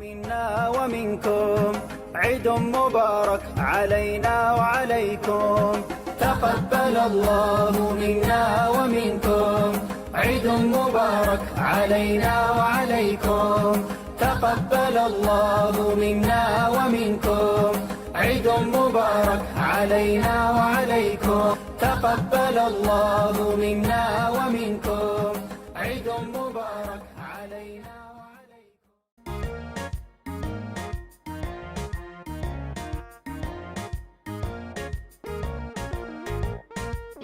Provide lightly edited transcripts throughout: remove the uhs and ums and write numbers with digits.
منا ومنكم عيد مبارك علينا وعليكم، تقبل الله منا ومنكم عيد مبارك علينا وعليكم، تقبل الله منا ومنكم عيد مبارك علينا وعليكم، تقبل الله منا ومنكم عيد مبارك علينا وعليكم.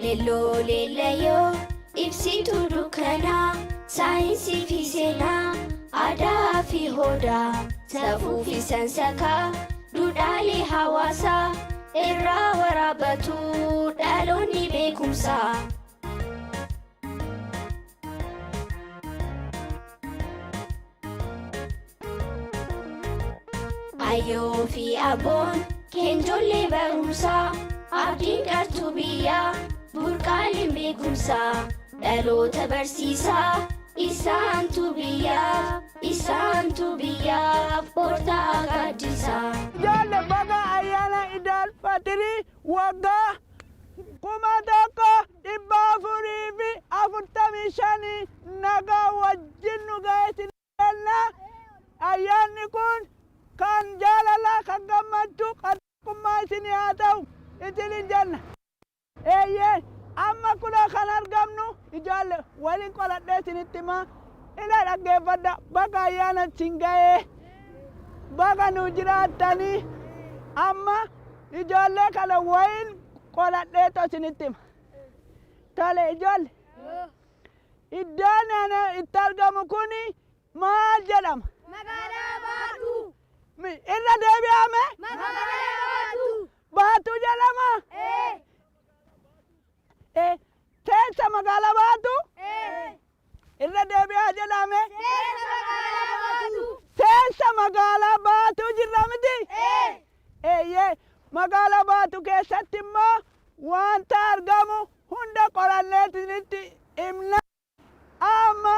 Lelo lelayo ibsituu dukkanaa saayinsii fi seenaa aadaa fi hodaa safuu fi sansakaa duudhaalee hawaasaa irraa waraabatu dhaloonni beekumsaa. Ayyoo fi abboon keenjollee barumsaa abdiin qartuu biyyaa burqaaleen beekumsaa dhaloota barsiisaa isaantu biyyaaf portaa gaaddisaa. Jaalle baga ayyaana Iidul Fitrii waggaa 1445 nagaa wajjin nu ga'eetin jenna. Ayyaanni kun kan jaalalaa kan gammachuu kan tokkummaa isinii haa ta'u isin jenna. Eeyyee amma kunoo kan argamnu ijoollee waliin qoladhee isinitti himaa. Ila dhaggeeffadha baga ayyaana isin ga'ee baga nu jiraattanii amma ijoollee kana waliin qoladhee isinitti hima. Tole ijoollee iddoon itti argamu kuni maal jedhama? Magaalaa Baatuu. Irra deebi'ame? Magaalaa Baatuu. Baatuu jedhama? Keessa magaalaa Baatuu? Irra deebi'aa jedhame? Keessa magaalaa Baatuu jirra miti? Eeyyee magaalaa Baatuu keessatti immoo wanta argamu hunda qorannee isinitti himna. Amma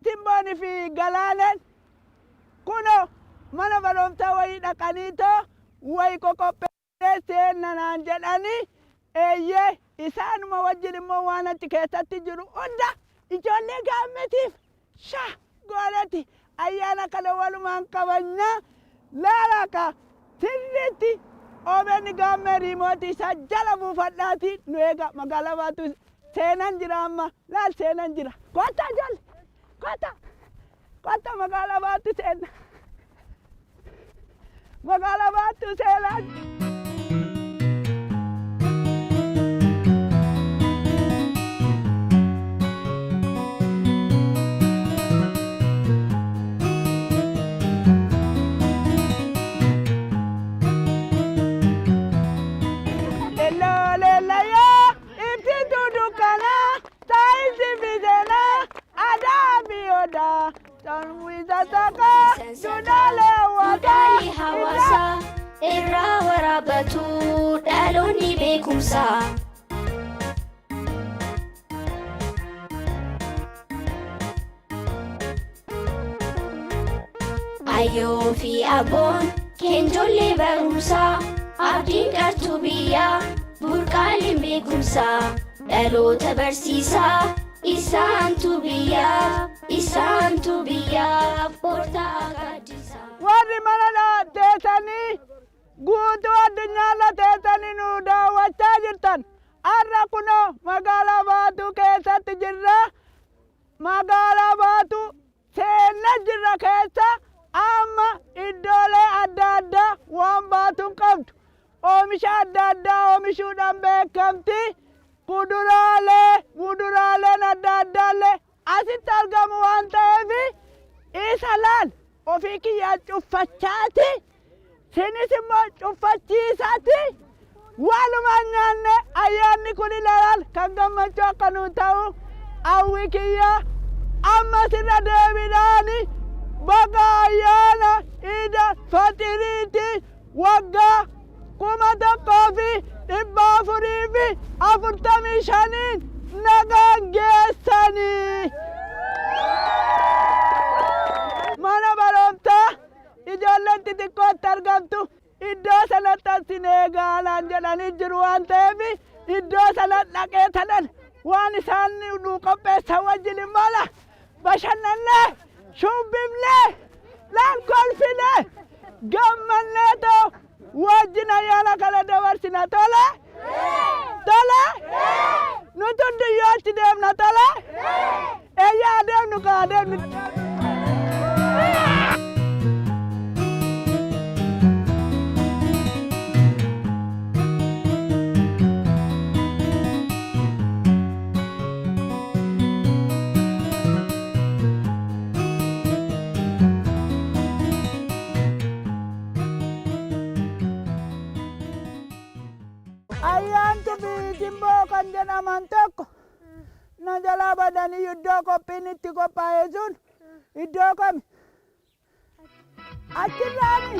simboonii fi galaanen kunoo mana barumsaa wayii dhaqaniitoo wayii qoqopheessee seenanaan jedhanii eeyyee isaanuma wajjin immoo waan achi keessatti jiru hunda ijoollee gaammeetiif gooneti ayyaana kana walumaan qabannaa laalaqa sirriitti OBN gaammee riimootii isaa jala buufadhaatii nu eega magaalaa Baatuu seenan jira amma laal seenan jira kottaa ijoollee kottaa magaalaa Baatuu seenna magaalaa Baatuu seenaa. Duudhaalee hawaasaa irraa waraabatu dhaloonni beekumsaa. Ayyoo fi abboon keenjollee barumsaa abdiin qartuu biyyaa burqaaleen beekumsaa dhaloota barsiisaa isaantu biyyaaf portaa gaaddisaa. Warri mana teessanii guutuu addunyaarra teessanii nu daawwachaa jirtan har'a kunoo magaalaa Baatuu keessatti jirra. Magaalaa Baatuu seennee jirra keessa amma iddoolee adda addaa waan Baatuun qabdu oomisha adda addaa oomishuudhaan beekamti. Muduraaleen adda addaallee asitti argamu waan ta'eef isa laal ofii kiyyaa cuffachaati sinis immoo cuffachiisaati walumaan nyaanne ayyaanni kun ilaal kan gammachuu akka nu ta'u hawwi kiyyaa amma sirra deebiidhaani baga ayyaana Iidul Fitiriiti waggaa 1445 nagaan geessanii. sineegaalaan jedhanii jiru waan ta'eef iddoo sanan dhaqee tanan waan isaan nu qopheessan wajjin mala bashannannee shubbifnee laal kolfinee gammannee ta'u wajjin ayyaana kana dabarsina tole tole nuti hundiyyoo achi deemna tole eeyyaa adeemnu kaa adeemnu. Ayyaantu biijimboo kan jedhaman tokko na jalaa badanii iddoo qophiin itti qophaa'e sun iddoo kami achirraani.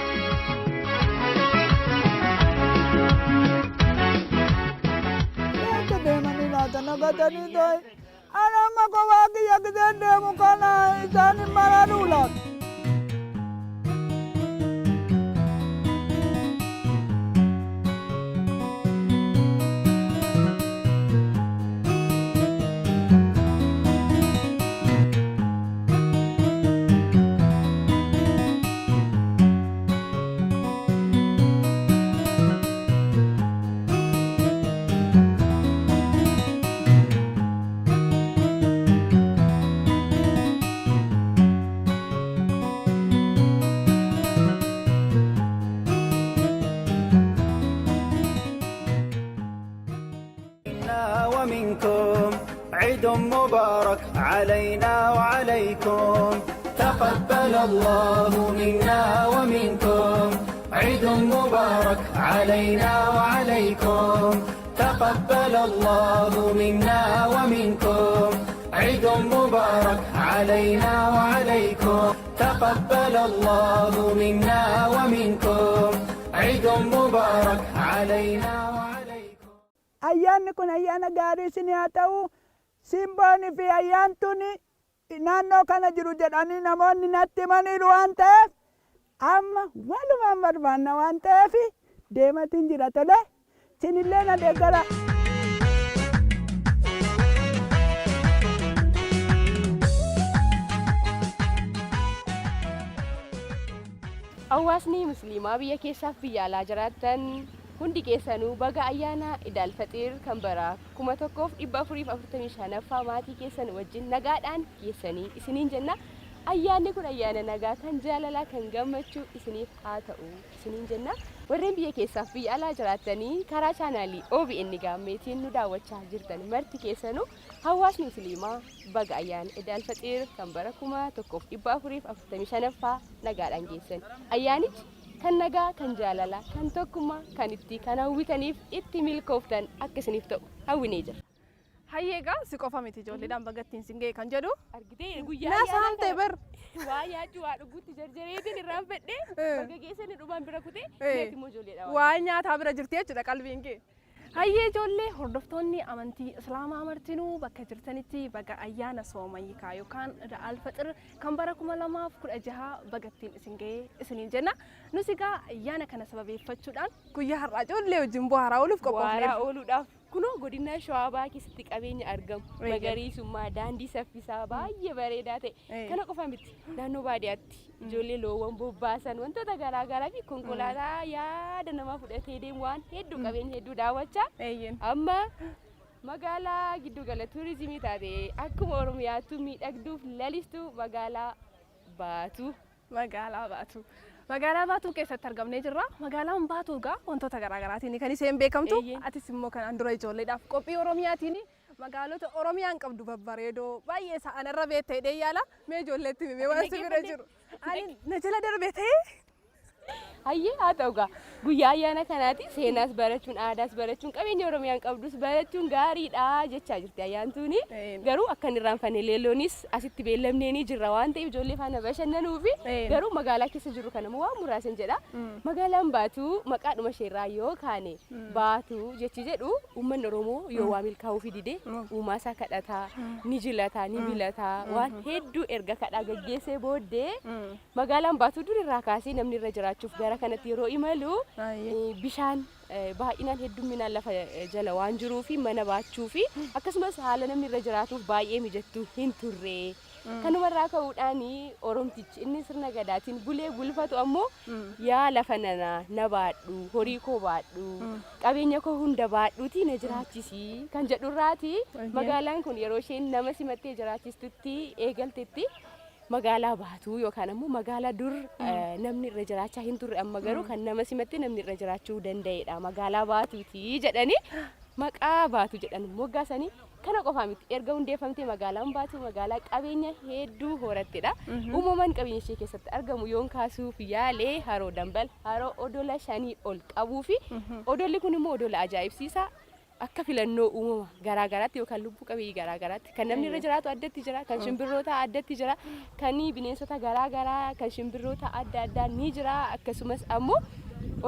Eessa deemanii laata nagatanii ta'e ana amma kophaa kiyya giseen deemu kana isaanin maranuu laata. ومنكم عيد مبارك علينا وعليكم تقبل الله منا ومنكم عيد مبارك علينا وعليكم تقبل الله منا ومنكم عيد مبارك علينا وعليكم تقبل الله منا ومنكم عيد مبارك علينا وعليكم. Ayyaanni kun ayyaana gaarii isin haa ta'u simboonii fi ayyaantuni naannoo kana jiru jedhanii namoonni natti himaniiru waan ta'eef amma walumaan barbaanna waan ta'eef deematiin jira tole sinillee na deeggara. Hawaasni musliimaa biyya keessaaf biyya alaa jiraatan hundi keessanuu baga ayyaana Iidul Fixiir kan bara 1445ffaa maatii keessan wajjin nagaadhaan geessanii isiniin jenna. Ayyaanni kun ayyaana nagaa kan jaalalaa kan gammachuu isiniif haa ta'u isiniin jenna. Warreen biyya keessaaf biyya alaa jiraatanii karaa chaanaalii OBN gaammeetiin nu daawwachaa jirtan marti keessanuu hawaasni musliimaa baga ayyaana Iidul Fixiir kan bara 1445ffaa nagaadhaan geessan. Ayyaanichi kan nagaa kan jaalala kan tokkummaa kan itti kan hawwitaniif itti milkooftan akka isiniif ta'u hawwinee jira. Hayyeegaa si qofa miti ijoolleedhaan bagattiin singee kan jedhu argitee guyyaa na saamte bar waa nyaachuu waa dhuguutti jarjareetiin irraan fedhee baga geessanii dhumaan bira kutee beeti moo ijoolleedha waa nyaataa bira jirti jechuudha qalbiin kee. Hayyee ijoollee hordoftoonni amantii Islaamaa martinuu bakka jirtanitti baga ayyaana soomayikaa yookaan Iidul Fixiir kan bara 2016 bagattiin isin ga'ee isiniin jenna. Nus egaa ayyaana kana sababeeffachuudhaan guyyaa har'aa ijoollee wajjin bu'aaraa ooluuf qophoofneerra. Bu'aaraa ooluudhaaf kunoo godina Shawaa keessatti qabeenya argamu magariisummaa daandii saffisaa baay'ee bareedaa ta'e kana qofa miti naannoo baadiyyaatti ijoollee loowwan bobbaasan wantoota garaagaraa fi konkolaataa yaada namaa fudhatee deemu waan hedduu qabeenya hedduu daawwachaa amma magaalaa giddugala tuurizimii taate akkuma Oromiyaattuu miidhagduuf lalistuu magaalaa Baatuu. Magaalaa Baatuu keessatti argamnee jirra. Magaalaan Baatuu egaa wantoota garaagaraatiin kan isheen beekamtu. Atis immoo kanaan dura ijoolleedhaaf qophii Oromiyaatiin magaalota Oromiyaan qabdu babbareedoo baay'ee sa'anarra beektee yaala. Mee ijoolleetti himee waan si bira jiru. Ani na jala darbee ta'ee. Hayyee haa ta'u egaa guyyaa ayyaana kanaatti seenaas barachuun aadaas barachuun qabeenya Oromiyaan qabdus barachuun gaariidha jechaa jirti ayyaantuuni. Garuu akka hin irraanfanne leelloonis asitti beellamnee ni jirra waan ta'eef ijoollee faana bashannanuufi garuu magaalaa keessa jiru kana waan muraasan jedha. Magaalaan Baatuu maqaadhuma isheerraa yoo kaane Baatuu jechi jedhu uummanni Oromoo yoo waa milkaa'uuf didee uumaa isaa kadhataa ni jilataa ni bilataa waan hedduu erga kadhaa gaggeessee booddee magaalaan Baatuu durirraa kaasee namni irra jiraachuuf gara gara kanatti yeroo imalu bishaan baay'inaan hedduminaan lafa jala waan jiruu fi mana baachuu fi akkasumas haala namni irra jiraatuuf baay'ee mijattuu hin turre. Kanumarraa ka'uudhaan Oromtichi inni sirna gadaatiin bulee bulfatu ammoo yaa lafa nana na baadhu horii koo baadhu qabeenya koo hunda baadhuuti na jiraachisi kan jedhurraati magaalaan kun yeroo isheen nama simattee jiraachistutti eegaltetti magaalaa baatu yookaan ammoo magaalaa dur namni irra jiraachaa hin turre amma garuu kan nama simattee namni irra jiraachuu danda'edha magaalaa baatuuti jedhanii maqaa baatu jedhan moggaasanii kana qofaa miti erga hundeeffamtee magaalaan baatu magaalaa qabeenya hedduu horattedha. Uumamaan qabeenya ishee keessatti argamu yoon kaasuuf yaalee haroo Dambal haroo odola 5 ol qabuu fi odolli kun immoo odola ajaa'ibsiisaa akka filannoo uumama garaagaraatti yookaan lubbuu qabeeyyii garaagaraatti kan namni irra jiraatu addatti jira kan shimbirroota addatti jira kan bineensota garaagaraa kan shimbirroota adda addaa ni jira akkasumas ammoo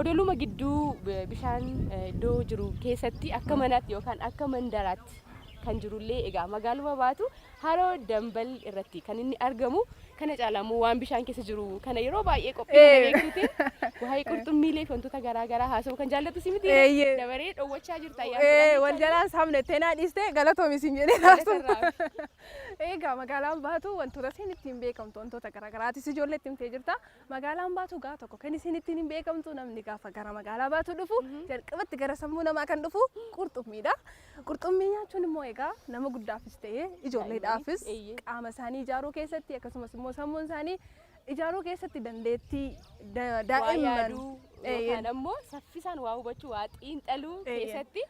odoluma gidduu bishaan iddoo jiru keessatti akka manaatti yookaan akka mandaraatti kan jirullee egaa magaaluma baatu haroo Dambal irratti kan inni argamu kana caalamu waan bishaan keessa jiru kana yeroo baay'ee qophii beektuuti waa'ee qurxummiilee fi wantoota garaagaraa haasa'u kan jaallatu si miti dabaree dhowwachaa jirta ayyaa wal jalaan saamne teenaa dhiiste galatoomi siin jedhee haasa'u egaa magaalaan baatu wantoota isin ittiin beekamtu wantoota garaagaraati ijoollee ittiin ta'ee jirta magaalaan baatu gaa tokko kan isin ittiin hin beekamtu namni gaafa gara magaalaa baatu dhufu jalqabatti gara sammuu namaa kan dhufu qurxummiidha qurxummii nyaachuun immoo egaa nama guddaafis ta'ee ijoolleedhaafis qaama isaanii ijaaruu keessatti akkasumas immoo sammuun isaanii ijaaruu keessatti dandeettii daa'imman yookaan ammoo saffisaan waa hubachuu waa xiinxaluu keessatti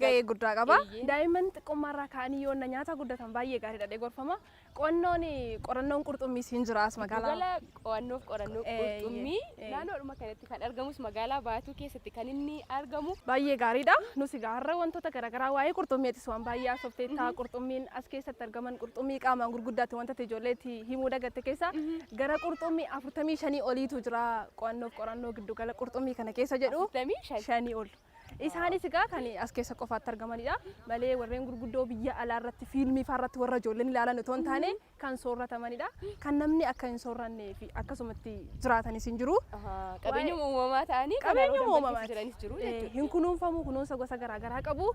gahee guddaa qaba. Daa'imman xiqqummaarraa ka'anii yoo nyaata guddatan baay'ee gaariidha gorfama. Qorannoon qurxummii siin jiraas magaalaa. Qo'annoof qorannoo qurxummii naannoodhuma kanatti kan argamus magaalaa Baatuu keessatti kan inni argamu. Baay'ee gaariidha. Nus gaarra wantoota garaagaraa waa'ee qurxummiitis waan baay'ee asoofteettaa qurxummiin as keessatti argaman qurxummii qaamaan gurguddaatti wanta ijoolleetti himuu dagatte keessa gara qurxummii 45 oliitu jira qo'annoof qorannoo giddugala qurxummii kana keessa jedhu 5 ol. Isaanis egaa kan as keessa qofaatti argamanidha. Malee warreen gurguddoo biyya alaa irratti fiilmii irratti warra ijoolleen ilaalan otoo hin taane kan soorratamanidha. Kan namni akka hin soorrannee fi akkasumatti jiraatanis hin jiru. Qabeenya uumamaa ta'anii qabeenya uumamaa jiranis jiru jechuudha. Hin kunuunfamu kunuunsa gosa garaagaraa qabu.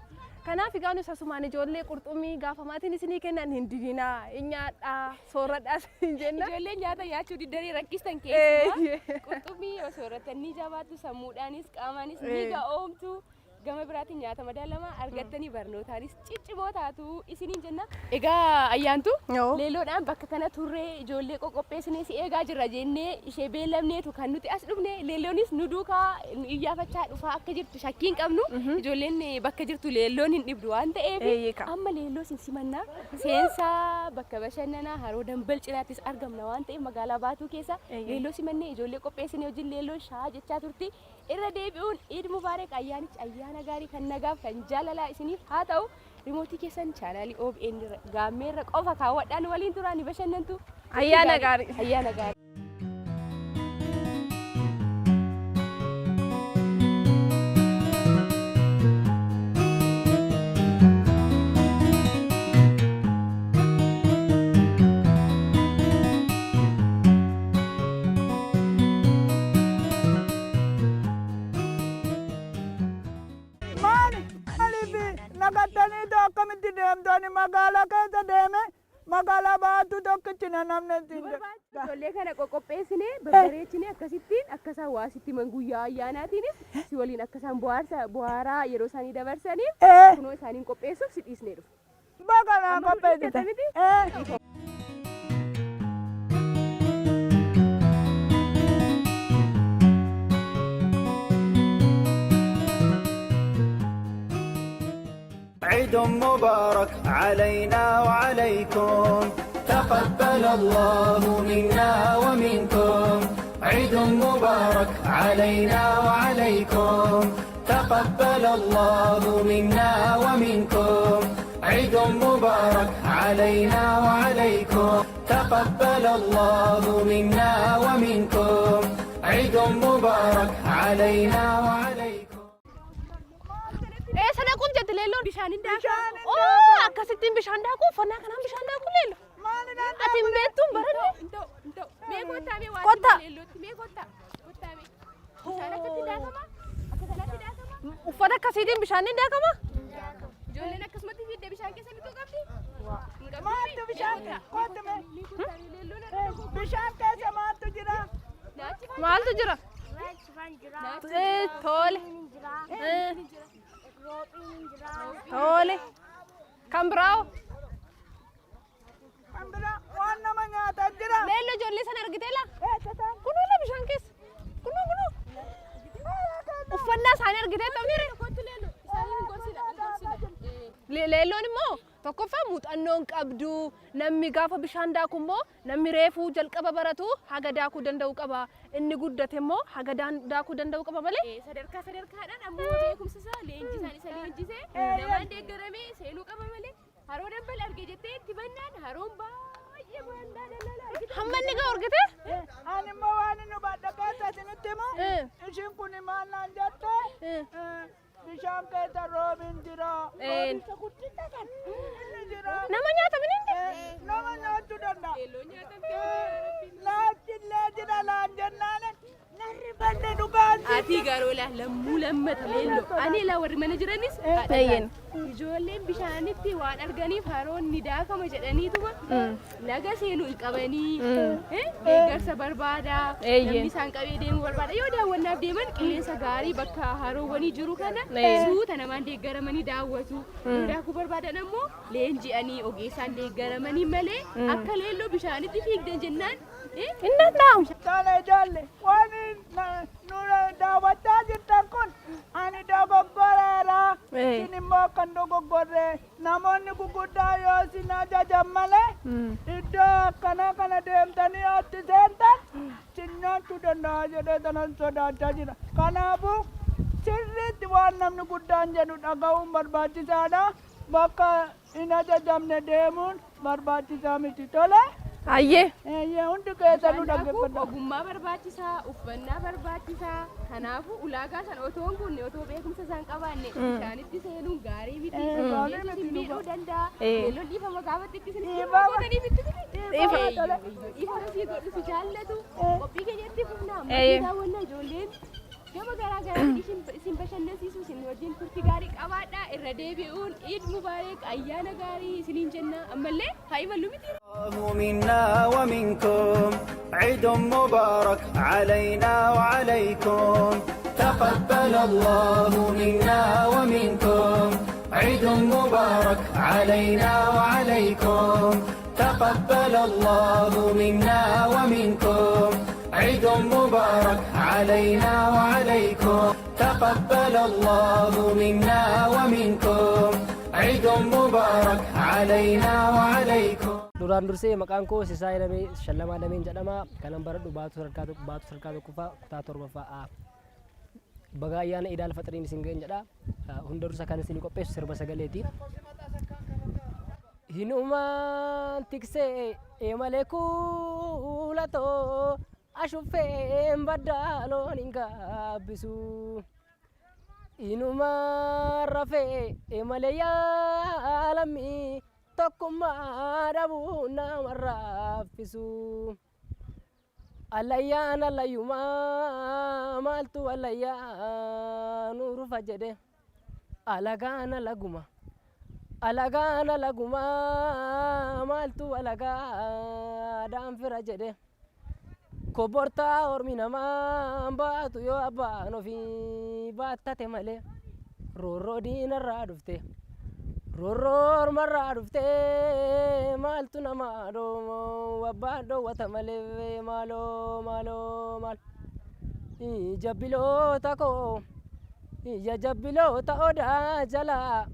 Kanaaf egaa nus asumaan ijoollee qurxummii gaafa maatiin isinii kennan hin didinaa, hin nyaadhaa, soorradhaas hin jenna. Ijoolleen nyaata nyaachuu diddanii rakkistan keessumaa qurxummii yoo soorratan ni jabaatu sammuudhaanis qaamaanis ni ga'oomtu. Gama biraatiin nyaata madaalamaa argattanii barnootaanis ciccimoo taatu isiniin jenna. Egaa ayyaantu leelloodhaan bakka kana turree ijoollee qoqopheessinee si eegaa jirra jennee ishee beellamneetu kan nuti as dhufne leelloonis nu duukaa iyyaafachaa dhufaa akka jirtu shakkiin qabnu ijoolleen bakka jirtu leelloon hin dhibdu waan ta'eef amma leelloo sin simannaa seensaa bakka bashannanaa haroo Dambal cinaattis argamna waan ta'eef magaalaa Baatuu keessa leelloo simannee ijoollee qopheessinee wajjin leelloon shaa jechaa turti irra deebi'uun Iid Mubaarak ayyaanichi ayyaana gaarii kan nagaaf kan jaalalaa isiniif haa ta'u rimootii keessan chaanaalii OBN gaammeerra qofa kaawwadhaan waliin turaa ni bashannantu ayyaana gaarii ayyaana gaarii. magaalaa keessa deeme magaalaa Baatuu tokkichina namni ijoollee kana qoqopheessinee babbareechinee akkasittiin akka isaan waasitti guyyaa ayyaanaatiinis si waliin akka isaan bohaaraa yeroo isaanii dabarsaniif kunoo isaaniin qopheessuuf si dhiisnee dhufu. Baganaa qopheessite. عيد مبارك علينا وعليكم تقبل الله منا ومنكم عيد مبارك علينا وعليكم تقبل الله منا ومنكم عيد مبارك علينا وعليكم تقبل الله منا ومنكم عيد مبارك علينا وعليكم. Sana kun jette leelloon bishaanin daakuu. Akkasittiin bishaan daakuu uffannaa kanaan bishaan daakuu leello. Ati beektuun baranne. Mee kottaa mee waan Kottaa. leellootti mee kottaa mee. akkasiitiin bishaaniin daakama? Ijoolleen akkasumatti fiidde bishaan keessa bituu qabdi. Maaltu bishaan kootume? Bishaan keessa maaltu jira? Maaltu jira? Tole. Tole. Kan biraawo? Kan biraa waan nama nyaatan jira. Leello ijoollee sana argitee laa? Kunuun bishaan keessa. Kunuun. Uffannaa isaanii argitee ta'u leelloon immoo tokkoffaa muuxannoon qabdu namni gaafa bishaan daaku immoo namni reefuu jalqaba baratu haga daakuu danda'u qaba inni guddate immoo haga daakuu danda'u qaba malee sadarkaadhaan ammoo beekumsa isaa leenjisaan isa leenjisee namaan deeggaramee seenuu qaba malee haroo dambal argee jettee itti bannaan haroon baay'ee baandaa daldalaa hamma inni ga'u argite Ani immoo waan inni badda keessa isinitti himu ishiin kun maal naan jette bishaan keessa roobiin jira. Inni jira. nama nyaata miniin Nama nyaachuu danda'a. leelloo nyaatan Laachillee jira laan jennaan narri banne dhugaan. Ati garoola lammuu lammata leelloo ani laa warri mana jiranis Eeyyen. ijoolleen bishaanitti waan arganiif haroon ni daakama jedhaniituma laga seenuu hin qabanii deeggarsa barbaada Eeyyen. namni isaan qabee deemuu barbaada yoo daawwannaaf deeman qilleensa gaarii bakka haroowwanii jiru kana suuta namaan deeggaramanii daawwatu yoo daakuu barbaadan ammoo leenji'anii ogeessaan deeggaramanii malee akka leelloo bishaanitti fiigdan jennaan hin danda'amu. Kana ijoollee waan nu daawwachaa jirtan kun ani dogoggoreera. Isin immoo kan dogoggorre namoonni guguddaa yoo isin ajajan malee iddoo akkana kana deemtanii itti seentan isin nyaachuu danda'a jedhee tanan sodaachaa jira. Kanaafuu sirriitti waan namni guddaan jedhu dhaga'uun barbaachisaadha. Bakka hin ajajamne deemuun barbaachisaa miti tole. Ayyee. Hundi keessanuu Kanaafuu dhaggeeffadha. ogummaa barbaachisaa, uffannaa barbaachisaa. Kanaafuu ulaagaa sana otoo hin guunne otoo beekumsa isaan qabaanne bishaanitti seenuun gaarii miti. Yesuus miidhuu danda'a. Leelloon dhiifama gaafatti itti isin gootanii bitti dhiifama sii godhu si jaallatu. Qophii keenyatti fufnaa ammayyaa daawwannaa ijoolleen gama garaa garaa isin bashannansiisu isin wajjin turtii gaarii qabaadhaa irra deebi'uun Eid Mubaarak ayyaana gaarii isiniin jenna ammallee haa imallu miti. الله منا ومنكم عيد مبارك علينا وعليكم تقبل الله منا ومنكم عيد مبارك علينا وعليكم تقبل الله منا ومنكم عيد مبارك علينا وعليكم تقبل الله منا ومنكم عيد مبارك علينا وعليكم duraan dursee maqaan koo Sisaa jedhamee Shallamaa Dameen jedhama. Kanan baradhu baatu sarkaa tokkoffaa kutaa torbaffaa. Baga ayyaana Iid al-Faxiriin isin ga'een jedha. Hunda dursa kan isin qopheessu sirba sagaleeti. Hinumaan tiksee malee kuulatoo ashuffeen baddaaloon hin gaabbisu. Hinumaan rafee malee yaalamii tokkummaa dhabuu nama raffisu. Allayyaan allayyumaa maaltu allayyaan rufa jedhe alagaan alagumaa maaltu alagaadhaan fira jedhe kobbortaa ormi namaa baatu yoo abbaan ofii baattate malee roorroo diinarraa dhufte. Roorroo ormarraa dhuftee maaltu namaa dhoomoo abbaan dhoowwata malee maaloo jabbiloota koo ija jabbiloota odaa jalaa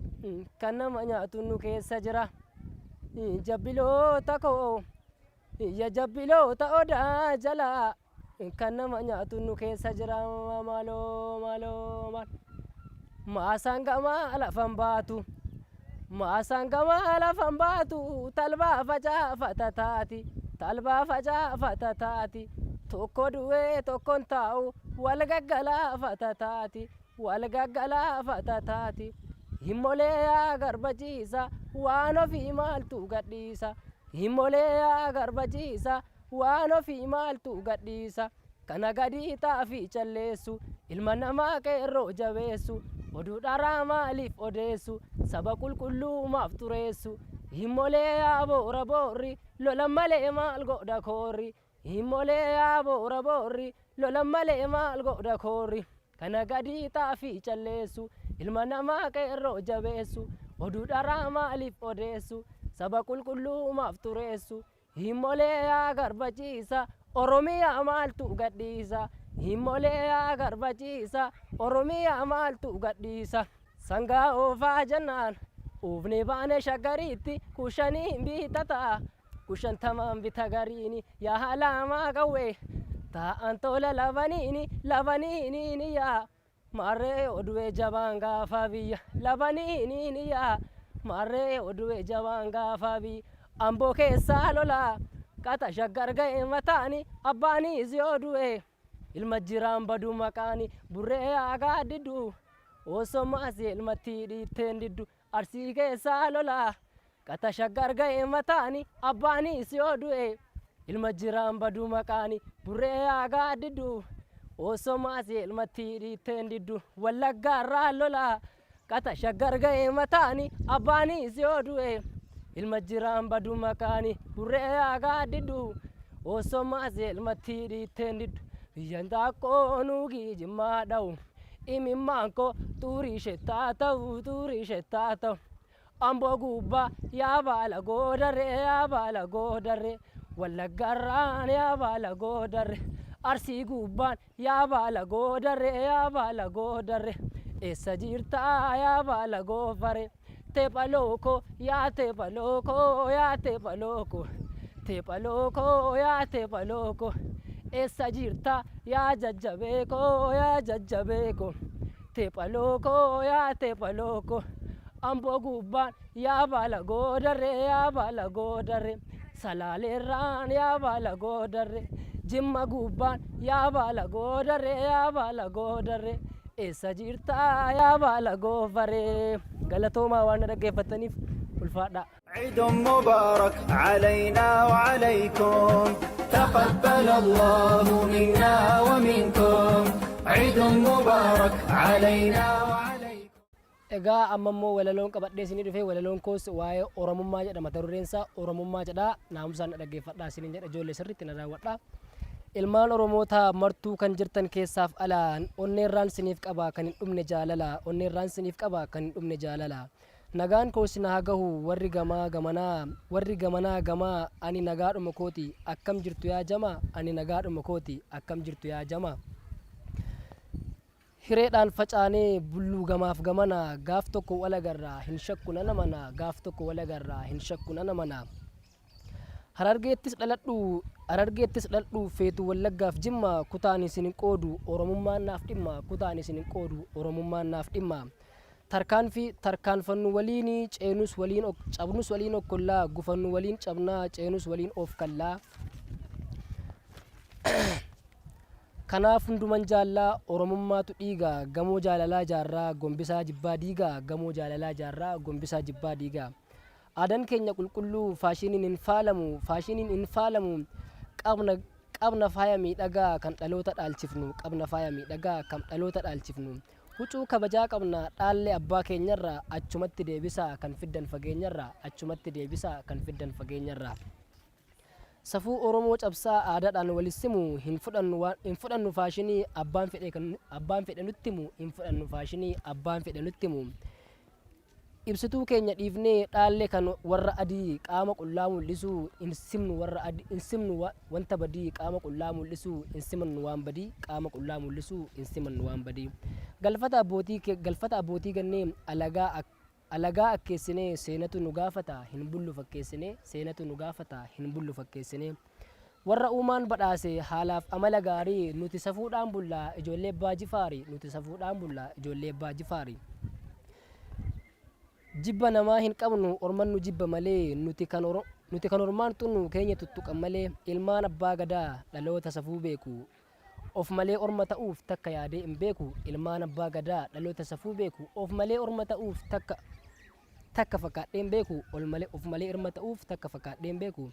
kan nama nyaatu nu keessa jira. Jabbiloota koo ija jabbiloota odaa jalaa kan nama nyaatu nu keessa jira maaloo maasaan gamaa lafan baatu. Maasaan gamaa lafan baatu talbaa facaafata taati tokko du'ee tokkon taa'u wal gaggalaafata taati himmolee yaa garbachiisa waan ofii maaltu gadhiisa himmolee yaa garbachiisa waan ofii maaltu gadhiisa kana gadii taafii calleessu ilma namaa qeerroo jabeessu oduu dharaa maaliif odeessu saba qulqulluu maaf tureessu himmolee yaa boora boorri lolan malee maal godha koorri himmolee yaa boora boorri lolan malee maal godha koorri kana gadii xaafii calleessu ilma namaa qeerroo jabeessu oduu dharaa maaliif odeessu saba qulqulluu maaf tureessu himmolee yaa garbachiisa oromiyaa maaltu gadhiisa himmolee yaa garbachiisa oromiyaa maaltu gadhiisa sangaa oofaa jennaan uufni baane shaggariitti kushanii bitataa kushantamaan bita gariini yaa halaamaa qawwee taa'an tola labaniini yaa marree oduwee jabaan gaafa biyya labaniini yaa marree oduwee jabaan gaafa biyya amboo keessaa lolaa qata shaggar ga'e mataani abbaaniis yoo du'e ilma jiraan badu maqaani burree aagaa diddu osomaas ilmatti dhiitteen diddu arsii keessaa lolaa qata shaggar ga'e mataani abbaaniis yoo du'e ilma jiraan badu maqaani burree aagaa diddu osomaas ilmatti dhiitteen diddu wallaggaarraa lolaa qata shaggar ga'e mataani abbaaniis yoo du'e ilma jiraan badu maqaani burree aagaa diddu osomaas ilmatti dhiitteen diddu biyyan taakkoo nuugii jimmaa dha'u imimmaan koo xurii shettaa ta'u amboo gubbaa yaa baala goodarre wallaggarraan yaa baala goodarre arsii gubbaan yaa baala goodarre eessa jirtaa yaa baala goofare teephaloko yaa teephaloko eessa jirtaa yaa jajjabeeko teephaloko amboo gubbaan yaa baala goodarre salaaleerraan yaa baala goodarre jimma gubbaan yaa baala goodarre eessa jirtaa yaa baala goofare galatoomaa waan na dhaggeeffataniif ulfaadha. عيد مبارك علينا وعليكم تقبل الله منا ومنكم عيد مبارك علينا وعليكم. egaa amma immoo walaloon qabadhee isinii dhufee walaloon koos waa'ee oromummaa jedha mata dureen isaa oromummaa jedha naamusaan na dhaggeeffadhaa isiniin jedha ijoollee sirriitti na daawwadha ilmaan oromoota martuu kan jirtan keessaaf alaan onneerraan siniif qaba kan hin dhumne jaalala onneerraan siniif qaba kan hin dhumne jaalala nagaan koos na haa gahu warri gamanaa gamaa ani nagaadhuma kooti akkam jirtu yaa jama ani nagaadhuma kooti akkam jirtu yaa jama hireedhaan facaanee bulluu gamaaf gamana gaaf tokko walagarraa hin shakku nana mana gaaf tokko walagarraa hin shakku nana mana harargeettis dhaladhu feetu wallaggaaf jimma kutaan isin hin qoodu oromummaan naaf dhimma kutaan isin hin qoodu oromummaan naaf dhimma tarkaanfannu waliin ceenus waliin cabnus waliin okkollaa gufannu waliin cabnaa ceenus waliin of kallaa kanaaf hunduman jaallaa oromummaatu dhiiga gamoo jaalalaa jaarraa gombisaa jibbaa diigaa gamoo jaalalaa jaarraa gombisaa jibbaa diigaa aadaan keenya qulqulluu faashiniin hin faalamu qabna faaya miidhagaa kan dhaloota dhaalchifnu huccuu kabajaa qabna dhaallee abbaa keenyarraa achumatti deebisaa kan fiddan fageenyarraa safuu oromoo cabsaa aadaadhaan walissimu hin fudhannu faashinii abbaan fedhe nutti himu hin fudhannu faashinii abbaan fedhe nutti himu ibsituu keenya dhiifnee dhaallee kan warra adii qaama qullaa mul'isu hin simnu wanta badii qaama qullaa mul'isu hin simannu waan badii qaama qullaa mul'isu hin simannu waan badii galfata abbootii gannee alagaa akkeessinee seenatu nu gaafata hin bullu fakkeessinee warra uumaan badhaase haalaaf amala gaarii nuti safuudhaan bullaa ijoollee abbaa jifaari jibba namaa hin qabnu orman nu jibba malee nuti kan ormaan xunnu keenya tuttuqan malee ilmaan abbaa gadaa dhaloota safuu beeku of malee orma ta'uuf takka yaadee hin beeku ilmaan abbaa gadaa dhaloota safuu beeku of malee orma ta'uuf takka fakkaadhee hin beeku of malee irma ta'uuf takka fakkaadhee hin beeku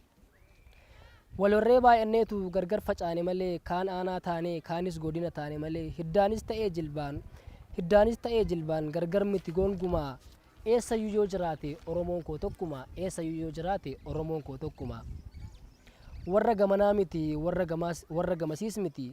walorree baay'anneetu gargar facaane malee kaan aanaa taane kaanis godina taane malee hiddaanis ta'ee jilbaan hiddaanis ta'ee jilbaan gargar miti gonkumaa eessayyuu yoo jiraate oromoon koo tokkuma eessayyuu yoo jiraate oromoon koo tokkuma warra gamanaa miti warra gamasiis miti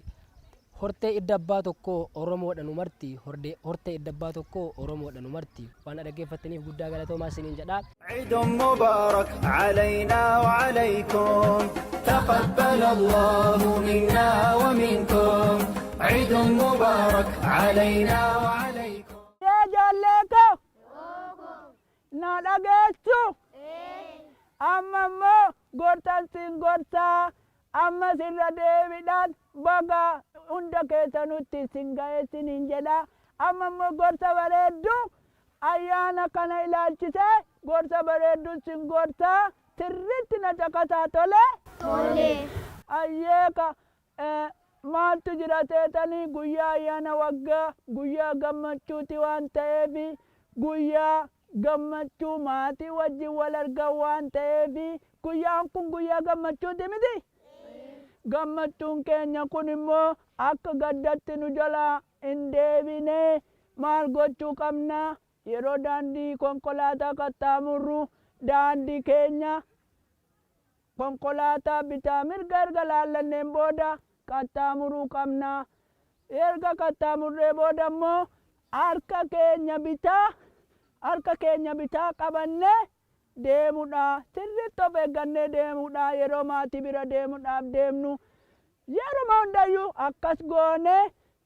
hortee idda abbaa tokko oromoodha nu marti hortee idda abbaa tokko oromoodha nu marti waan dhaggeeffataniif guddaa galatoomaa isiniin jedha. عيد مبارك علينا وعليكم تقبل الله منا ومنكم عيد مبارك علينا وعليكم. يا جلكو نادغتو أمامو غورتان سينغورتا أما سيراديفيدان baga hunda keessanutti singaa'ee siniin jedha amma immoo gorsa bareeddu ayyaana kana ilaalchise gorsa bareeddu sin gorsa sirriitti na caqasaa tole ayyeeka maaltu jira teetanii guyyaa ayyaana waggaa guyyaa gammachuuti waan ta'eefi guyyaa gammachuu maatii wajjin wal argan waan ta'eefi guyyaan kun guyyaa gammachuuti miti. gammachuun keenya kun immoo akka gaddatti nu jala hin deebine maal gochuu qabna yeroo daandii konkolaataa qaxxaamurru daandii keenya konkolaataa bitaa mirga erga laallanneen booda qaxxaamuruu qabna erga qaxxaamurree booda immoo harka keenya bitaa qabanne deemudha sirriitti of eeggannee deemudha yeroo maatii bira deemuudhaaf deemnu yeruma hundayyuu akkas goone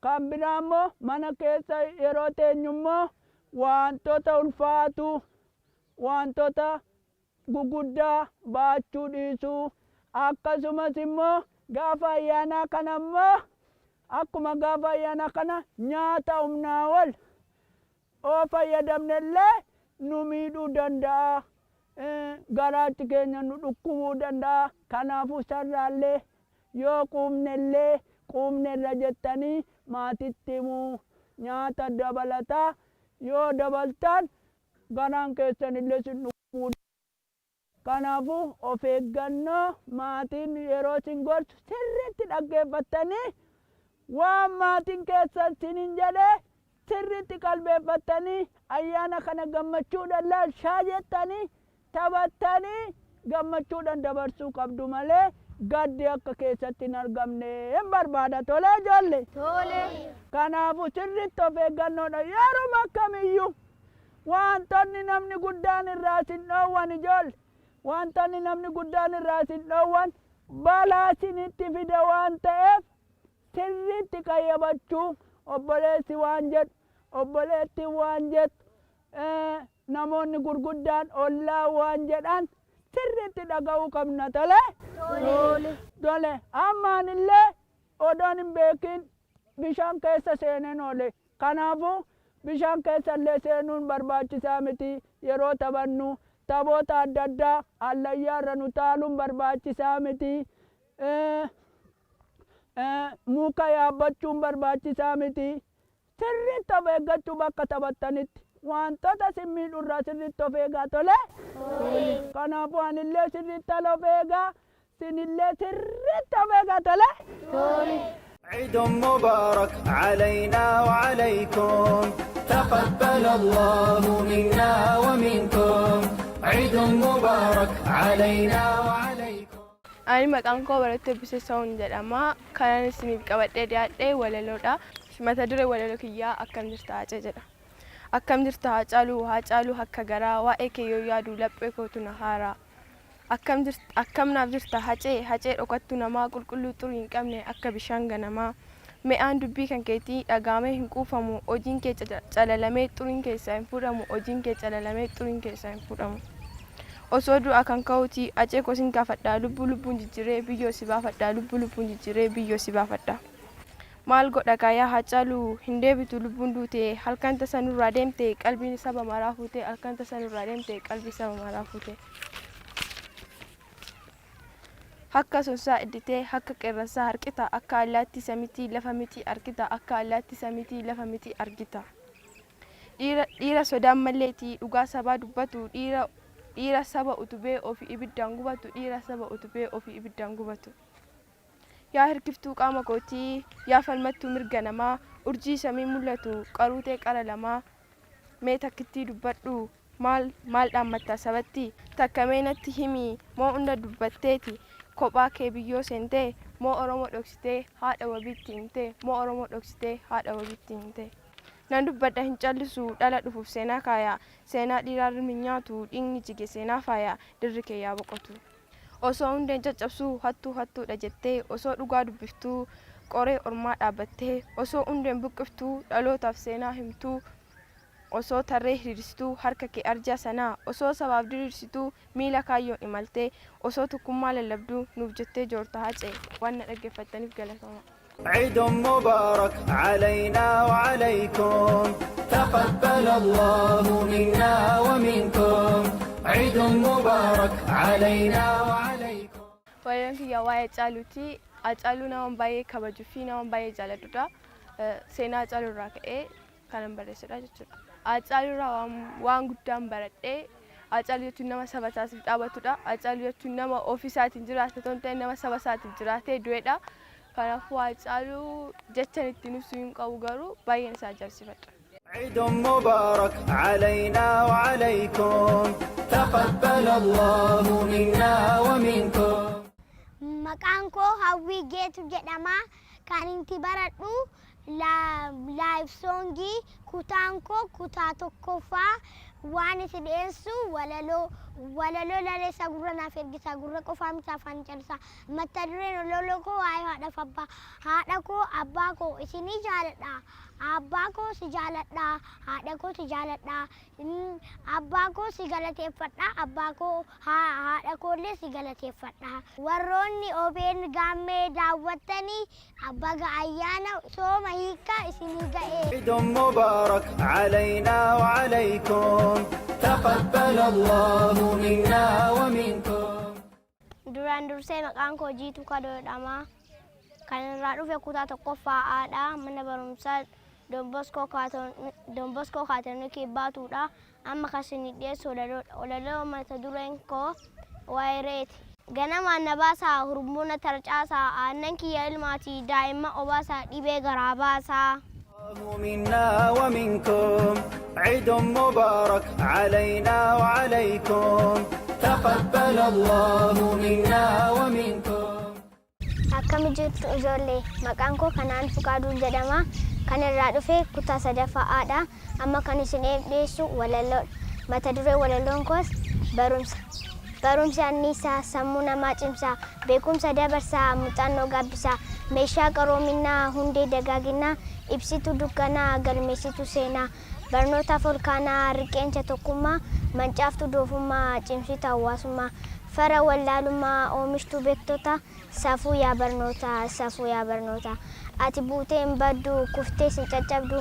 kan biraa immoo mana keessa yeroo teenyu immoo wantoota ulfaatu wantoota guguddaa baachuu dhiisuu akkasumas immoo gaafa ayyaanaa kana immoo akkuma gaafa ayyaanaa kana nyaata humnaa ol oo fayyadamnellee nu miidhuu danda'a. Garaachi keenya nu dhukkubuu danda'a kanaafuu sarraallee yoo quumnerra jettanii maatitti himuu nyaata dabalataa yoo dabaltan garaan keessanillee sin dhukkubuu kanaafuu of eeggannoo maatiin yeroo sin gorsu sirriitti dhaggeeffattanii waan maatiin keessan sinin jedhee sirriitti qalbeeffattanii ayyaana kana gammachuudhaan laalshaa jettanii taphattanii gammachuudhaan dabarsuu qabdu malee gaddi akka keessatti hin argamne hin barbaada tole ijoollee. Kanaafuu sirriitti of eeggannoodha yeruma akkamiyyuu wantoonni namni guddaan irraa sin dhoowwan ijoollee wantoonni namni guddaan irraa sin dhoowwan balaa sinitti fida waan ta'eef sirriitti qayyabachuu obboleessi waan jedhu obboleetti waan jedhu namoonni gurguddaan ollaa waan jedhan sirriitti dhaga'uu qabna tole ammaanillee odoon hin beekin bishaan keessa seeneen oole kanaafuu bishaan keessallee seenuun barbaachisaa miti yeroo taphannu taphoota adda addaa allayyaarra nu taaluun barbaachisaa miti muka yaabbachuun barbaachisaa miti sirriitti of eeggachuu bakka taphattanitti wantoota sin miidhurraa sirriitti of eegaa tole kanaafuu anillee sirriitti of eegaa sinillee sirriitti of eegaa tole. عيد مبارك علينا وعليكم تقبل الله منا ومنكم عيد مبارك علينا وعليكم. Ani maqaan koo Barattuu Bisesaawwan jedhama. Kanan isiniif qabadhee dhiyaadhee walaloodha. Mata duree walaloo kiyyaa akkam jirta Hacee jedha. Akkam jirta Haacaaluu akka garaa waa'ee kee yoo yaadu laphee kootu na haaraa. Akkam naaf jirta Hacee dhokattu namaa qulqulluu xurii hin qabne akka bishaan ganamaa. Mi'aan dubbii kan keetii dhagaamee hin quufamu hojiin kee calalamee xuriin keessaa hin fudhamu hojiin kee calalamee xuriin keessaa hin fudhamu. Osoo du'a kan ka'uuti Hacee kosin gaafadhaa lubbuun jijjiiree biyyoo si baafadhaa lubbuun jijjiiree biyyoo si baafadhaa. Maal godha yaa Haacaaluu hin deebitu lubbuun duute halkan tasa nurraa deemte qalbiin saba maraa fuute halkan tasa nurraa deemte qalbii saba maraa fuute. Hakka sonsaa idditee hakka qeerransaa harkita akka allaattii samitii lafa miti argita akka allaattii samitii lafa miti argita. Dhiira sodaan malleetii dhugaa sabaa dubbatu dhiira saba utubee ofii ibiddaan gubatu dhiira saba utubee ofii ibiddaan gubatu. Yaa hirkiftuu qaama kootii yaa falmattuu mirga namaa urjii samii mul'atu qaruutee qara lamaa mee takkittii dubbadhu maal dhaammatta sabatti takkamee natti himi moo hunda dubbatteeti kophaa kee biyyoo seentee moo oromoo dhoksitee haadha wabiitti himtee moo oromoo dhoksitee haadha wabiitti himtee nan dubbadha hin callisu dhala dhufuuf seenaa kaaya seenaa dhiiraa rirmi nyaatu dhiigni jige seenaa faaya dirri kee yaa boqotu osoo hundeen caccabsuu hattuudha jettee osoo dhugaa dubbiftuu qoree ormaa dhaabbattee osoo hundeen buqqiftuu dhalootaaf seenaa himtuu osoo tarree hiriirsituu harka kee arjaa sanaa osoo sabaaf diriirsituu miila kaayyoon imaltee osoo tokkummaa lallabduu nuuf jettee joorta hacee waan na dhaggeeffattaniif galatoomaa. عيد مبارك علينا وعليكم تقبل الله منا ومنكم عيد مبارك علينا وعليكم. Wayan kiyya waa'ee Hacaaluuti. Hacaaluu nama baay'ee kabajuu fi nama baay'ee jaalatudha. Seenaa Hacaaluu irraa ka'ee kanan barreessedha jechuudha. Hacaaluu irraa waan guddaan baradhee Hacaaluu jechuun nama saba isaatiif dhaabatudha. Hacaaluu jechuun nama ofiisaatiin jiraate osoo hin ta'in nama saba isaatiif jiraatee du'edha. Kanaafuu Hacaaluu jechaan ittiin ibsuu hin qabu garuu baay'een isaa ajaa'ibsiifadha. عيد مبارك علينا وعليكم تقبل الله منا ومنكم. Maqaan koo Hawwii Geetu jedhama. Kan inti baradhu live songii kutaan koo kutaa tokkoffaa waan isin dhiyeessu walaloo laleessa gurra naaf ergisa gurra qofaa miti afaan calisa mata dureen walaloo koo waa'ee haadhaaf abbaa haadha koo abbaa koo isinii jaaladha abbaa koo si jaaladha haadha koo si jaaladha abbaa koo si galateeffadha abbaa koo haadha koollee si galateeffadha warroonni OBN gaammee daawwattanii abbaga ayyaana sooma hiikkaa isinii ga'ee. عيد مبارك علينا وعليكم تقبل الله منا ومنكم. Duraan dursee maqaan koo Jiituu Kadoodhama. Kan irraa dhufe kutaa tokkoffaadha. Mana barumsaa Don Bosco Kaatolikii Baatuudha. Amma kan isin dhiyeessu walaloo mata dureen koo waa'ee reeti. Ganamaan na baasaa hurbuuna tarcaasaa aannan kiyya ilmaatii daa'imman obaasaa dhibee garaa baasaa. منا ومنكم عيد مبارك علينا وعليكم تقبل الله منا ومنكم. Akkam jirtu ijoollee maqaan koo Kanaan Fuqaaduu jedhama. Kan irraa dhufe kutaa sadaffaadha. Amma kan isin dhiyeessu walaloo mata duree walaloon koos barumsa. Barumsi anniisaa sammuu namaa cimsaa beekumsa dabarsaa muuxannoo gaabbisaa meeshaa qaroominaa hundee dagaaginaa ibsituu dukkanaa galmeessituu seenaa barnootaaf olkaanaa riqeensa tokkummaa mancaaftuu doofummaa cimsituu hawaasummaa fara wallaalummaa oomishtuu beektota safuu yaa barnoota ati buuteen baddu kuftee sin caccabdu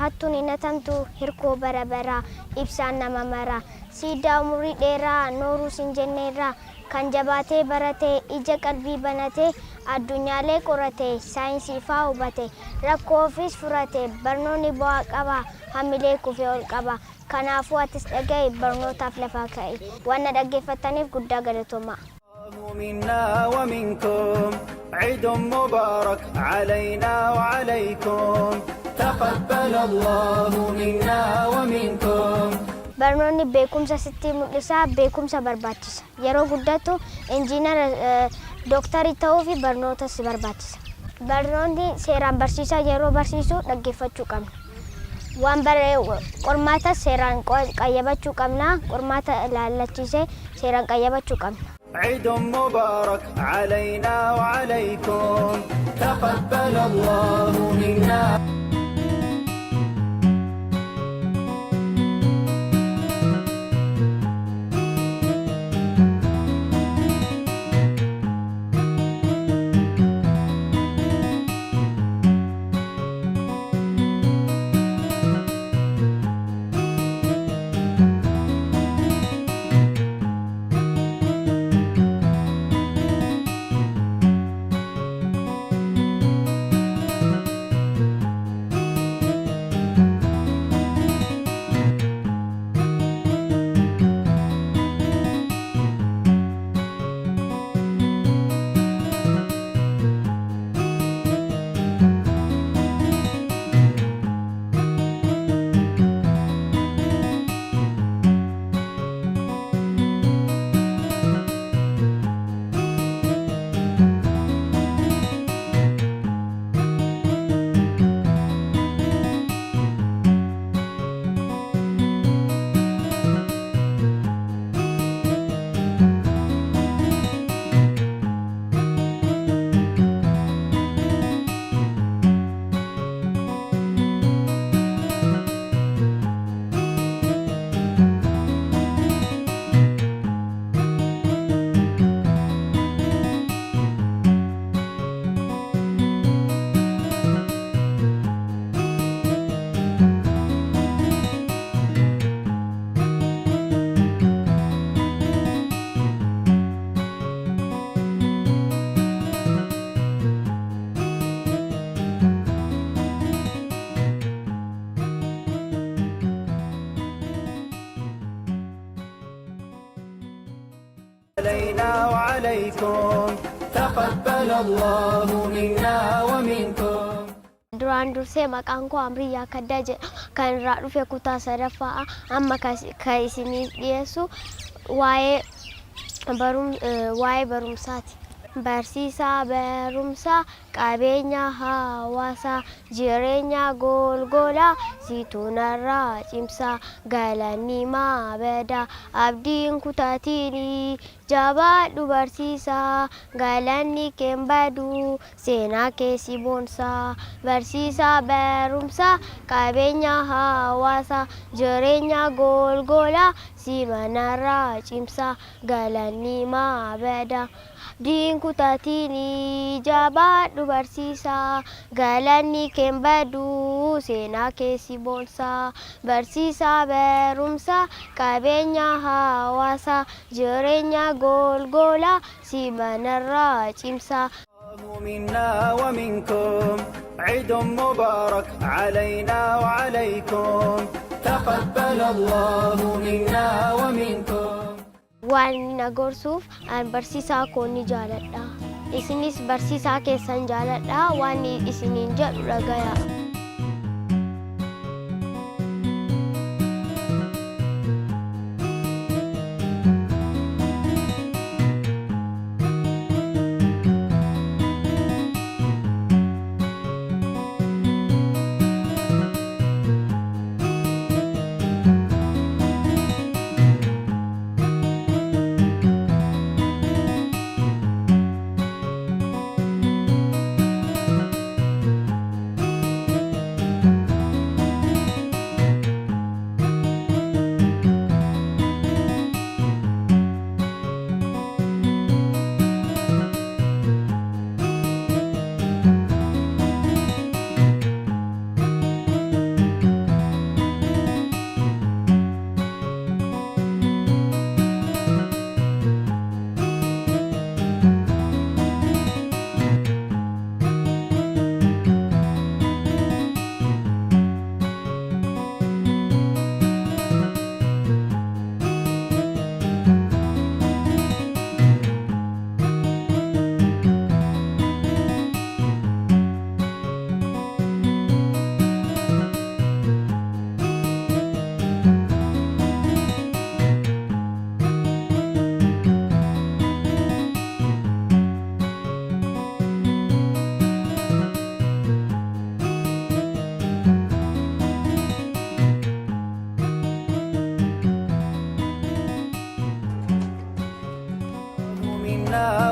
hattuun hin hatamtu hirkoo bara baraa ibsaan nama maraa siidaa umurii dheeraa nooruu sin jenneerraa kan jabaatee baratee ija qalbii banatee addunyaalee qoratee saayinsii faa hubate rakkoo ofiis furate barnoonni bu'aa qaba hamilee kufee ol qaba kanaafuu atis dhaga'i barnootaaf lafaa ka'i waan na dhaggeeffattaniif guddaa galatoomaa. منا ومنكم عيد مبارك علينا وعليكم تقبل الله منا ومنكم. Barnoonni beekumsa sitti mul'isa beekumsa barbaachisa yeroo guddatu injiinara dooktarii ta'uu fi barnoota si barbaachisa. Barnoonni seeraan barsiisaa yeroo barsiisu dhaggeeffachuu qabna. Waan qormaata seeraan qayyabachuu qabna qormaata ilaallachiisee seeraan qayyabachuu qabna. عيد مبارك علينا وعليكم تقبل الله منا. علينا وعليكم تقبل الله منا ومنكم. Duraan dursee maqaan koo Amriyyaa Kaddaa jedha. Kan irraa dhufe kutaa sadaffaa amma kan isiniif dhiyeessu waa'ee barumsaati. Barsiisaa barumsaa qabeenya hawaasaa jireenya golgolaa situ narraa cimsaa galanni maabadaa abdiin kutaatini jabaadhu barsiisaa galanni keen badu seenaa keessi boonsaa. Barsiisaa barumsaa qabeenya hawaasaa jireenya golgolaa situ narraa cimsaa galanni maabadaa abdiin kutaatini jabaadhu barsiisaa galanni keen badu seenaa keessi boonsaa. Barsiisaa barumsaa qabeenya hawaasaa jireenya golgolaa situ narraa cimsaa. منا ومنكم عيد مبارك علينا وعليكم تقبل الله منا ومنكم. Waan na gorsuuf an barsiisaa koo ni jaaladha. Isinis barsiisaa keessan jaaladha. Waan isiniin jedhu dhagaya.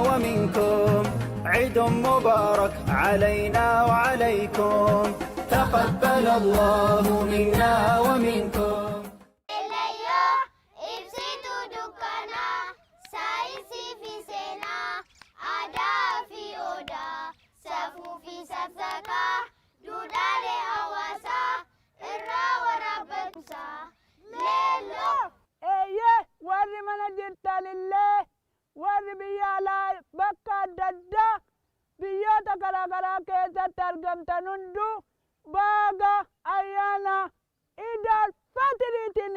ومنكم عيد مبارك علينا وعليكم تقبل الله منا ومنكم. warri mana jirtanillee warri biyya alaa bakka adda addaa biyyoota garaagaraa keessatti argamtan hundu baga ayyaana Iidul Fitiriitiin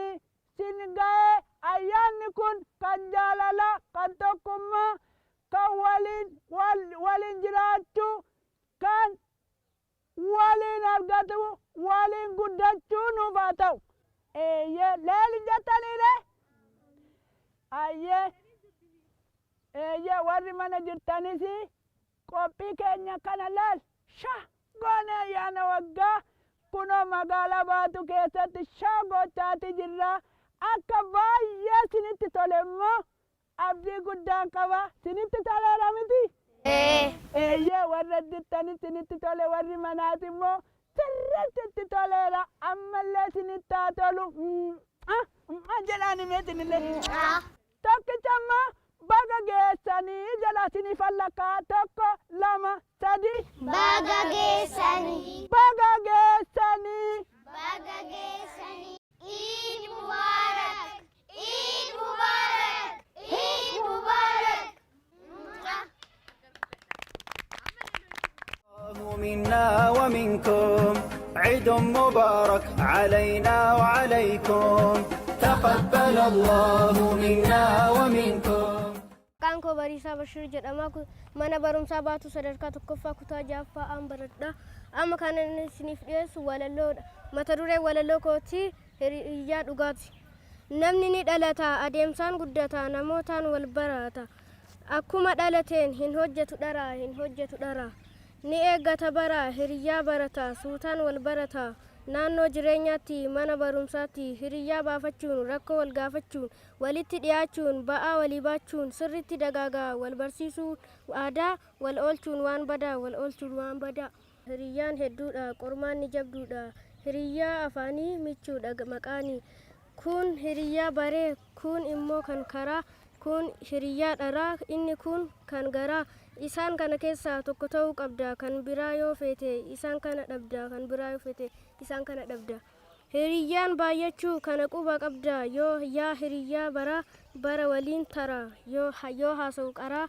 sin ga'ee ayyaanni kun kan jaalala kan tokkummaa kan waliin jiraachuu kan waliin argatu waliin guddachuu nuuf haa ta'u. Leeli jettaniire warri mana jirtanis qophii keenya kana laal goone ayyaana waggaa kunoo magaalaa Baatu keessatti gochaati jirra. Akka baay'ee sinitti tole immoo abdii guddaan qaba. Sinitti toleera miti? Warra jirtanis sinitti tole warri manaati immoo sirriitti toleera. Ammallee sinitti haa tolu. Jedhaani meetinillee. Tokkicha ammoo baga geessanii jala sinii fallakkaa 1 2 3. Baga geessanii. Baga geessanii. Baga geessanii. Eid Mubarak. Eid Mubarak. Eid Mubarak. منا ومنكم عيد مبارك علينا وعليكم تقبل الله منا ومنكم. Bariisaa Bashir jedhama. Mana barumsaa Baatuu sadarkaa tokkoffaa kutaa jaaffaa aan baradha. Amma kan inni isiniif dhiyeessu walalloodha. Mata duree walaloo kootii hiriyyaa dhugaati. Namni ni dhalata, adeemsaan guddata, namootaan wal barata. Akkuma dhalateen hin hojjetu dharaa, hin hojjetu dharaa. Ni eeggata bara, hiriyyaa barata, suutaan wal barata. Naannoo jireenyaatti, mana barumsaatti, hiriyyaa baafachuun, rakkoo wal gaafachuun, walitti dhiyaachuun, ba'aa walii baachuun, sirritti dagaagaa, wal barsiisuun, aadaa, wal oolchuun waan badaa, wal oolchuun waan badaa. Hiriyyaan hedduudha, qormaanni jabduudha. Hiriyyaa afaanii michuudha maqaanii. Kun hiriyyaa baree, kun immoo kan karaa, kun hiriyyaa dharaa, inni kun kan garaa. Isaan kana keessaa tokko ta'uu qabda, kan biraa yoo feete isaan kana dhabda, kan biraa yoo feete isaan kana dhabda. Hiriyyaan baay'achuu kana quba qabda, yoo yaa hiriyyaa bara waliin tara, yoo haasa'u qaraa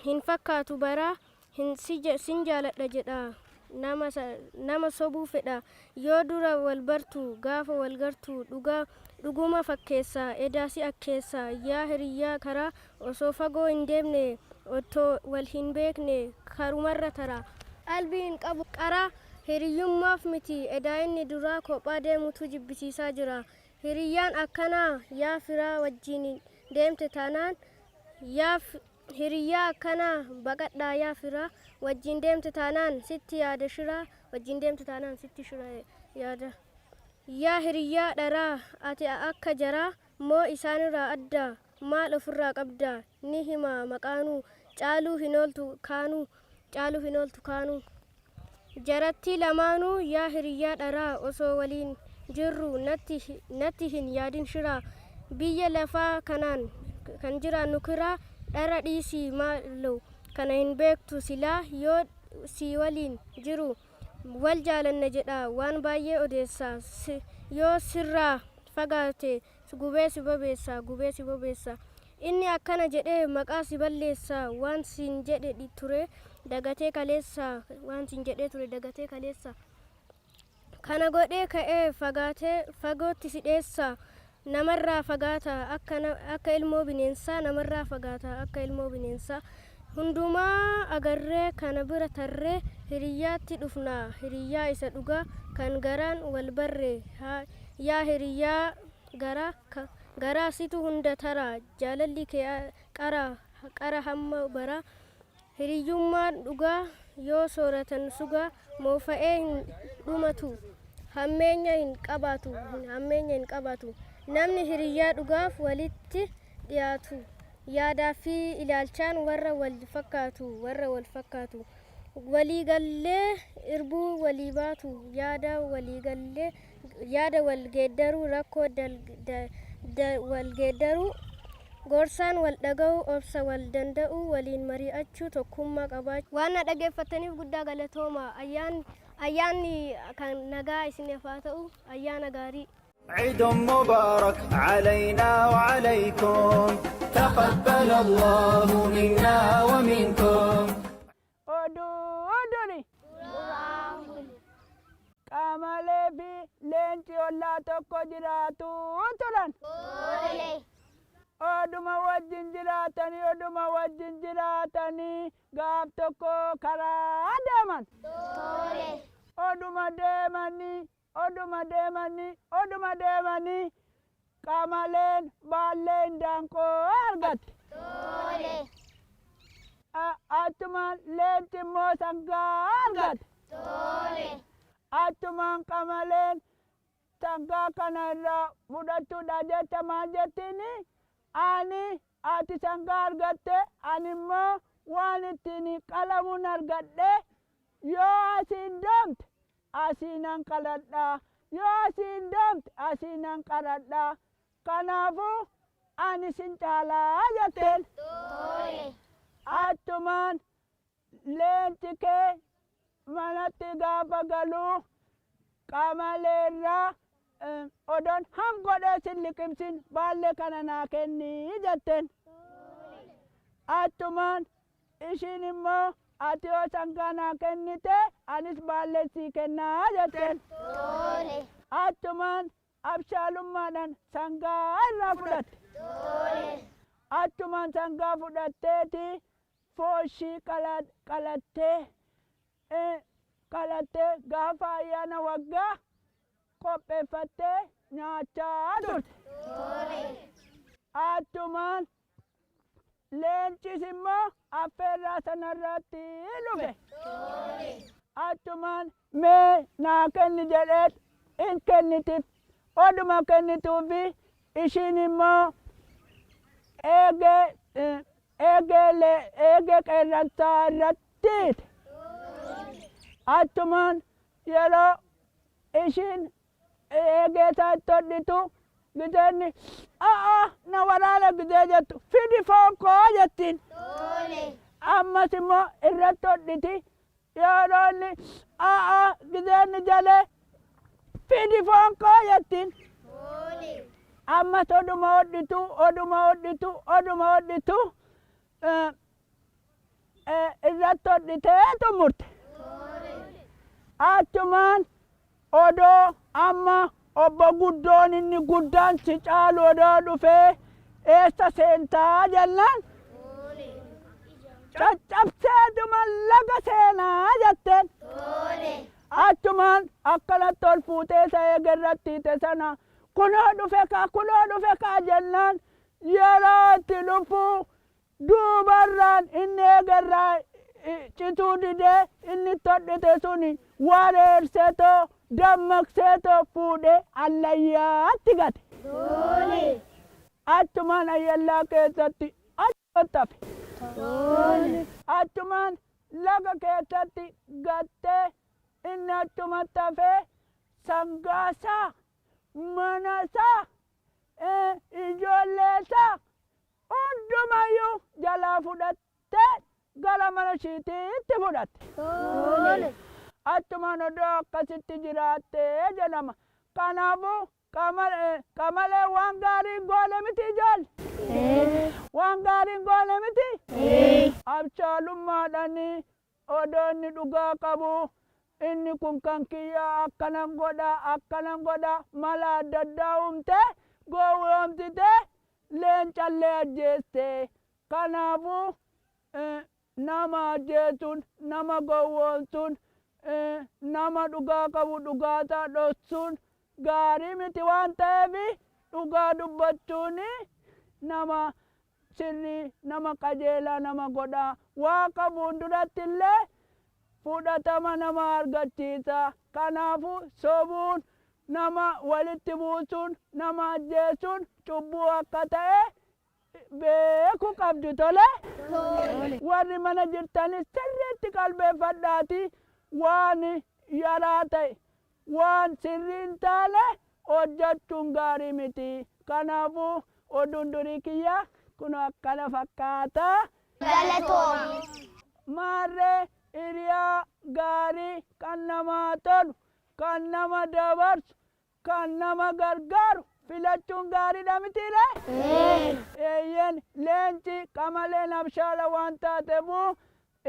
hin fakkaatu bara, sin jaaladha jedha. Nama sobuu fedha, yoo dura wal bartu gaafa wal gartu dhuguma fakkeessa, edaasi akkeessa. Yaa hiriyyaa karaa osoo fagoo hin deemne, otoo wal hin beekne karumarra tara. Qalbiin qabu qaraa hiriyyummaaf miti, edaa inni duraa kophaa deemutu jibbisiisaa jira. Hiriyyaan akkanaa yaa firaa wajjin deemte taanaan, hiriyyaa akkanaa baqadhaa yaa firaa wajjin deemte taanaan sitti yaada shiraa, wajjin deemte taanaan sitti shira yaada. Yaa hiriyyaa dharaa ati akka jaraa moo isaanirraa adda, maal ofirraa qabda ni hima maqaanuu, caaluu hin ooltu kaanuu. Jaratti lamaanuu yaa hiriyyaa dharaa osoo waliin jirru natti hin yaadin shiraa. Biyya lafaa kanaan kan jiraannu kiraa, dhara dhiisii maaloo kana hin beektu silaa. Yoo si waliin jiru wal jaalanna jedha waan baay'ee odeessa. Yoo sirraa fagaate gubee si bobeessa. Inni akkana jedhee maqaa si balleessa, waan siin jedhe ture dagatee kaleessa, waan siin jedhee ture dagatee kaleessa. Kana godhee ka'ee fagootti si dheessa, namarraa fagaata akka ilmoo bineensaa, namarraa fagaata akka ilmoo bineensaa. Hundumaa agarree kana bira tarree, hiriyyaatti dhufna hiriyyaa isa dhugaa, kan garaan wal barree. Yaa hiriyyaa garaa situ hunda tara, jaalalli kee qara hamma bara. Hiriyyummaan dhugaa yoo sooratan sugaa, moofa'ee hin dhumatu, hammeenya hin qabaatu. Namni hiriyyaa dhugaaf walitti dhiyaatu, yaadaa fi ilaalchaan warra wal fakkaatu. Waliigallee irbuu walii baatu, yaada wal geeddaruu, rakkoo wal geeddaruu, gorsaan wal dhaga'u, obsa wal danda'u, waliin mari'achuu, tokkummaa qabaachuu. Waan na dhaggeeffataniif guddaa galatooma. Ayyaanni kan nagaa isiniif haa ta'u, ayyaana gaarii. عيد مبارك علينا وعليكم تقبل الله منا ومنكم. Oduri qamalee fi leenci ollaa tokko jiraatu turan. Oduma wajjin jiraatanii gaaf tokko karaa deeman. Oduma deemanii qamaleen baallee indaanqoo argatte. Attumaan leenci immoo sangaa argatte. Attumaan qamaleen sangaa kana irraa fudhachuudha jette maal jettiini? Ati sangaa argatte, ani immoo waan ittiin qalamuun argadhe. Yoo asiin deemte asiinan qaladhaa, yoo asiin deemte asiinan qaladhaa. Kanaafuu ani sin caalaa jetteen. Attumaan leenci kee manatti gaafa galuu qamaleerraa odon hangodhee sin liqimsin baallee kana naa kennii jetteen. Attumaan ishiin immoo ati yoo sangaa naa kennite anis baallee sii kennaa jetteen. Attumaan abshaalummaadhaan sangaa irraa fudhatte. achumaan sangaa fudhatteeti fooshii qalattee gaafa ayyaana waggaa qopheeffattee nyaachaa turte. Achumaan leencis immoo affeerraa sanarratti dhufe. Achumaan mee naa kenni jedheet in kennitiif oduma kennituufi ishiin immoo eegee qeerransaa irrattiiti. Achumaan yeroo ishiin eegeesaa itti hodhitu gideenni na waraana gidee jettu fidi foon koo jettiin. Ammas immoo irratti hodhiti yeroo inni gideenni jalee fidi foon koo jettiin. Ammas oduma hodhitu irratti hodhitee xumurte. Achumaan odoo amma obbo guddoon inni guddaan si caalu odoo dhufee eessa seentaa jennaan caccabseetuma laga seenaa jetteen. Achumaan akkanatti ol fuutee isa eegerratti hiite sana kunoo dhufe kaa jennaan yeroo itti dhufu duubarraan inni eegerraa cituu didee inni todhite suni wareersetoo dammaqseetoo fuudhee allayyaatti gate. Achumaan ayyallaa keessatti achumatti hafe. Achumaan laga keessatti gattee inni achumatti hafee sangaasaa manasaa ijoolleesaa hundumayyuu jalaa fudhattee gara mana ishiitiitti fudhatte. Achumaan odoo akkasitti jiraattee jedhama. Kanaafuu qamalee waan gaarii goone miti ijoolle. Waan gaarii goone miti. Abshaalummaadhaanii odoo inni dhugaa qabu inni kun kan kiyyaa akkanan godha mala adda addaa uumtee gowwoomsitee leencallee ajjeestee. Kanaafuu nama ajjeesuun nama gowwoomsuun nama dhugaa qabu dhugaataa dhoksuun gaarii miti waan ta'eef dhugaa dubbachuun nama sirrii nama qajeelaa nama godhaa waaqa fuulduratti illee fudhatama nama argachiisa. Kanaafuu sobuun nama walitti buusuun nama ajjeesuun cubbuu akka ta'e beeku qabdu tole. Warri mana jirtanis sirriitti qalbeeffadhaati waan yaraa ta'e waan sirrii hin taane hojjechuun gaarii miti. Kanaafuu oduun durii kiyya kun akkana fakkaata. Maarree hiriyaa gaarii kan namaa tolu kan nama dabarsu kan nama gargaaru filachuun gaariidha mitiire. Eeyyen leenci qamaleen abshaala waan taateefuu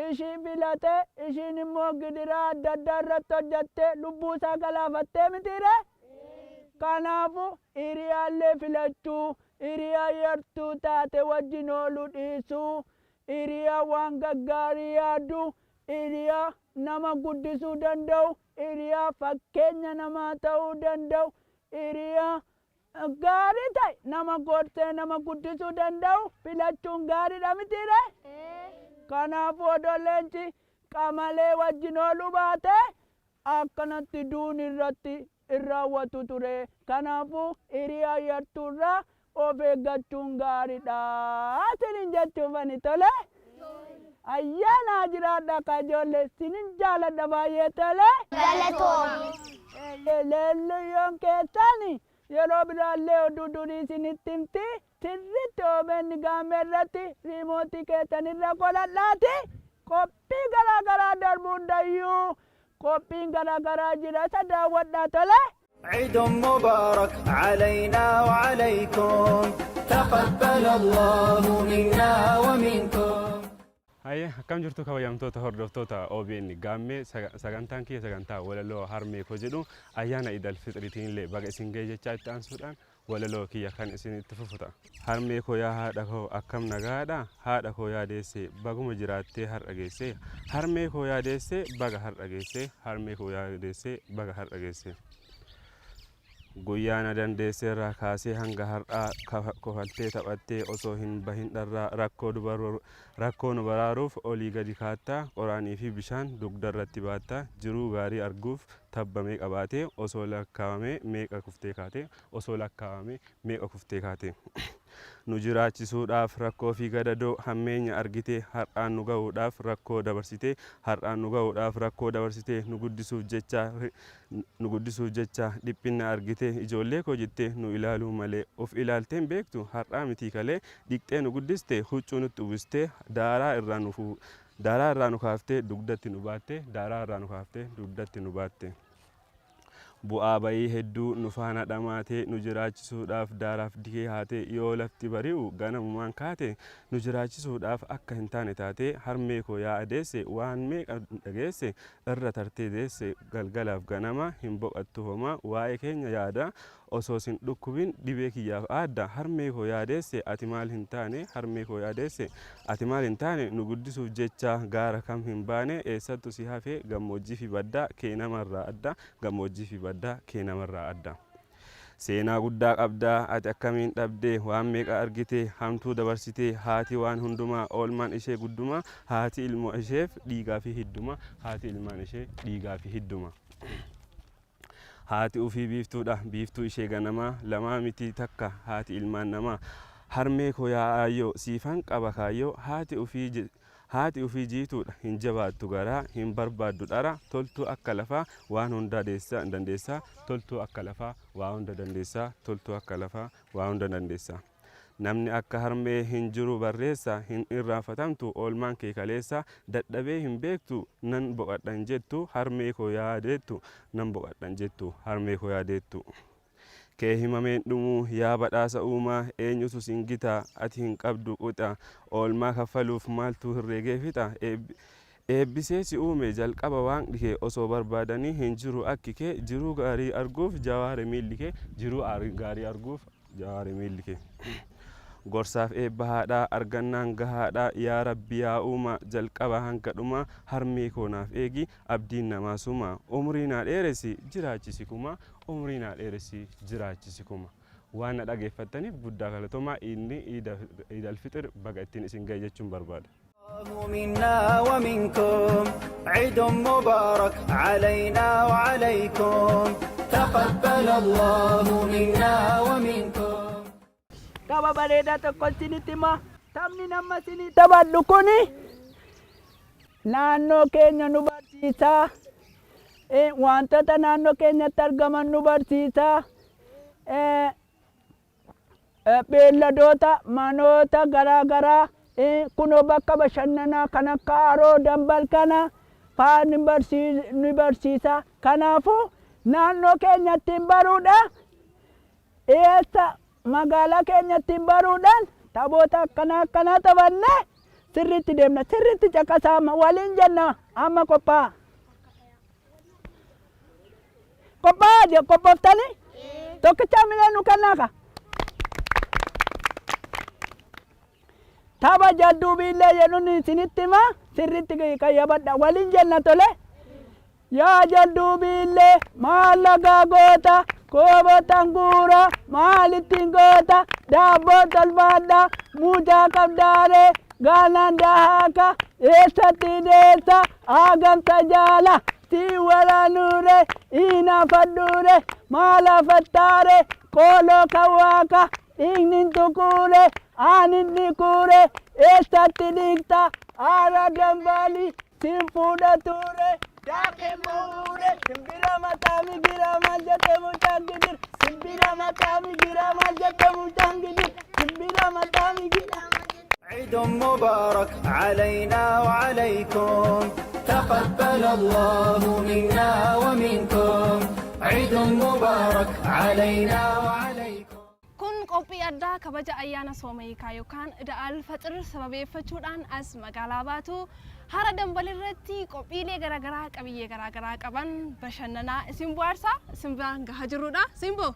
ishii filate ishiin immoo gidiraa adda addaa irratti hojjattee lubbuu isaa galaafattee mitiire. Kanaafuu hiriyaallee filachuu hiriyaa yartuu taate wajjin ooluu dhiisuu hiriyaa waan gaggaarii yaadu hiriyaa nama guddisuu danda'u hiriyaa fakkeenya namaa ta'uu danda'u hiriyaa gaarii ta'e nama gorsee nama guddisuu danda'u filachuun gaariidha mitiire. Kanaafuu odoo leenci qamalee wajjin ooluu baate akkanatti duun irratti hin raawwatu ture. Kanaafuu hiriyaa yartuurraa of eeggachuun gaariidha sinin jechuufani tole. Ayyaana jiraadha ka ijoollee sinin jaaladha baay'ee tole. Leelluyyoon keessani yeroo biraallee oduu durii isinitti himti sirriitti OBN gaamee irratti riimootii keessanirra godhadhaati qophii garaagaraa darbuun dayyuu qophiin garaagaraa jira isa daawwadhaa tole. عيد مبارك علينا وعليكم تقبل الله منا ومنكم. Hayya akkam jirtu kabajamtoota hordoftoota OBN gaammee sagantaan kiyya sagantaa walaloo harmee koo jedhu ayyaana Iidal Fixriitiin illee baga isin ga'e jechaa itti aansuudhaan walaloo kiyya kan isinitti fufuta. Harmee koo yaa haadha koo akkam nagaadha, haadha koo yaadeessee baguma jiraattee har'a geessee, harmee koo yaadeessee baga har'a geessee, harmee koo yaadeessee baga har'a geessee. Guyyaana dandeessee irraa kaasee hanga har'aa kofaltee taphattee osoo hin bahin dharraa rakkoo nu baraaruuf olii gadi kaattaa, qoraanii fi bishaan dugdarratti baattaa, jiruu gaarii arguuf tabbamee qabaatee osoo lakkaawamee meeqa kuftee kaatee, osoo lakkaawamee meeqa kuftee kaatee. Nu jiraachisuudhaaf rakkoo fi gadadoo hammeenya argitee har'aan nu ga'uudhaaf rakkoo dabarsitee, har'aan nu ga'uudhaaf rakkoo dabarsitee, nu guddisuuf jecha dhiphinna argitee, ijoollee koo jettee nu ilaaluu malee of ilaalteen beektu, har'aa mitii kalee dhiqxee nu guddiste, huccuu nutti uwwistee, daaraa irraa nu kaaftee dugdatti nu baatte, daaraa irraa nu kaaftee dugdatti nu baatte. Bu'aa bayii hedduu nu faana dhamaatee nu jiraachisuudhaaf daaraaf dikee haatee, yoo lafti bari'u ganamumaan kaate nu jiraachisuudhaaf akka hin taane taatee, harmee koo yaa adeesse waan meeqa dhageesse irra tartee deesse, galgalaaf ganama hin boqattu homaa waa'ee keenya yaada osoo sin dhukkubin dhibee kiyyaaf aadda. Harmee koo yaadeesse ati maal hin taane, harmee koo yaadeesse ati maal hin taane, nu guddisuuf jecha gaara kam hin baane, eessattu si hafee gammoojjii fi baddaa kee namarraa adda, gammoojjii fi baddaa kee namarraa adda. Seenaa guddaa qabdaa ati akkamiin dhabdee, waan meeqa argitee hamtuu dabarsitee, haati waan hundumaa oolmaan ishee gudduma, haati ilmoo isheef dhiigaa fi hidduma, haati ilmaan ishee dhiigaa fi hidduma. Haati ufii biiftuudha, biiftuu ishee ganamaa, lamaa miti takka haati ilmaan namaa. Harmee koo yaa aayyoo siifan qaba kaayyoo, haati ufii jiituudha, hin jabaattu garaa, hin barbaaddu dhara, toltuu akka lafaa waan hunda dandeessaa, toltuu akka lafaa waa hunda dandeessaa, toltuu akka lafaa waa hunda dandeessaa. Namni akka harmee hin jiru barreessa, hin irraanfatamtu oolmaan kee kaleessa, dadhabee hin beektu nan boqadhan jettu, harmee koo yaadeettu nan boqadhan jettu, harmee koo yaadeettu. Kee himameen dhumuu yaa badhaasa uumaa, eenyutu sin gita ati hin qabdu quxa, oolmaa kaffaluuf maaltu herregee fixa. Eebbisee si uume jalqaba waan dhikee osoo barbaadanii hin jiru akki kee, jiruu gaarii arguuf jawaare miilli kee, jiruu gaarii arguuf jawaare miilli kee. Gorsaaf eebba haadhaa argannaan gahaadhaa, yaa rabbi yaa uuma jalqaba hanga dhumaa, harmee koo naaf eegi abdiin namaa suma, umrii naa dheeressi jiraachisi kuma, umrii naa dheeressi jiraachisi kuma. Waan na dhageeffattaniif guddaa galatoomaa. Inni Iid al-Fixir baga ittiin isin ga'e jechuun barbaada. منا ومنكم عيد مبارك علينا وعليكم تقبل الله منا ومنكم. Tapha bareedaa tokko isinitti hima. Taphni nama isinii taphadhu kuni naannoo keenya nu barsiisa. Wantoota naannoo keenyatti argaman nu barsiisa. Beelladoota manoota garaa garaa kunoo bakka bashannanaa kan akka haroo dambal kana faa ni barsiisa. Kanaafuu naannoo keenyatti baruudha. Magaalaa keenyatti baruudhaan taphoota akkanaa taphannee sirriitti deemna, sirriitti caqasaa waliin jenna. Amma qophaa'a. Qophooftanii tokkicha miila nu kennaaka. Tapha jadduu biillee jedhuun isinitti hima, sirriitti qayyabadha waliin jenna tole. Yaa jadduu biillee maal lagaa goota, koobota nguura maalittiin goota, daabboo tolfaadha muujaa qabdaare, gaanaan dahaaka eessatti deessa, aagamsa jaala sii waraanuure, iina fadduure maala fattaare, kooloo kawwaaka dhiignin tukuure, aanin dhikuure, eessatti dhiigta aara dambaali siin fuudhatuure. Daake muure, simbira matami gira maljate mutangidir, simbira matami gira maljate mutangidir, simbira matami gira. عيد مبارك علينا وعليكم تقبل الله منا ومنكم عيد مبارك علينا وعليكم. Kun qophii addaa kabaja ayyaana soomayikaa yookaan Iid al-Faxir sababeeffachuudhaan as magaalaa Baatuu hara Dambal irratti qophiilee garaagaraa qabiyyee garaagaraa qaban bashannanaa isin bohaarsaa isin biraan gahaa jirudha. Simbo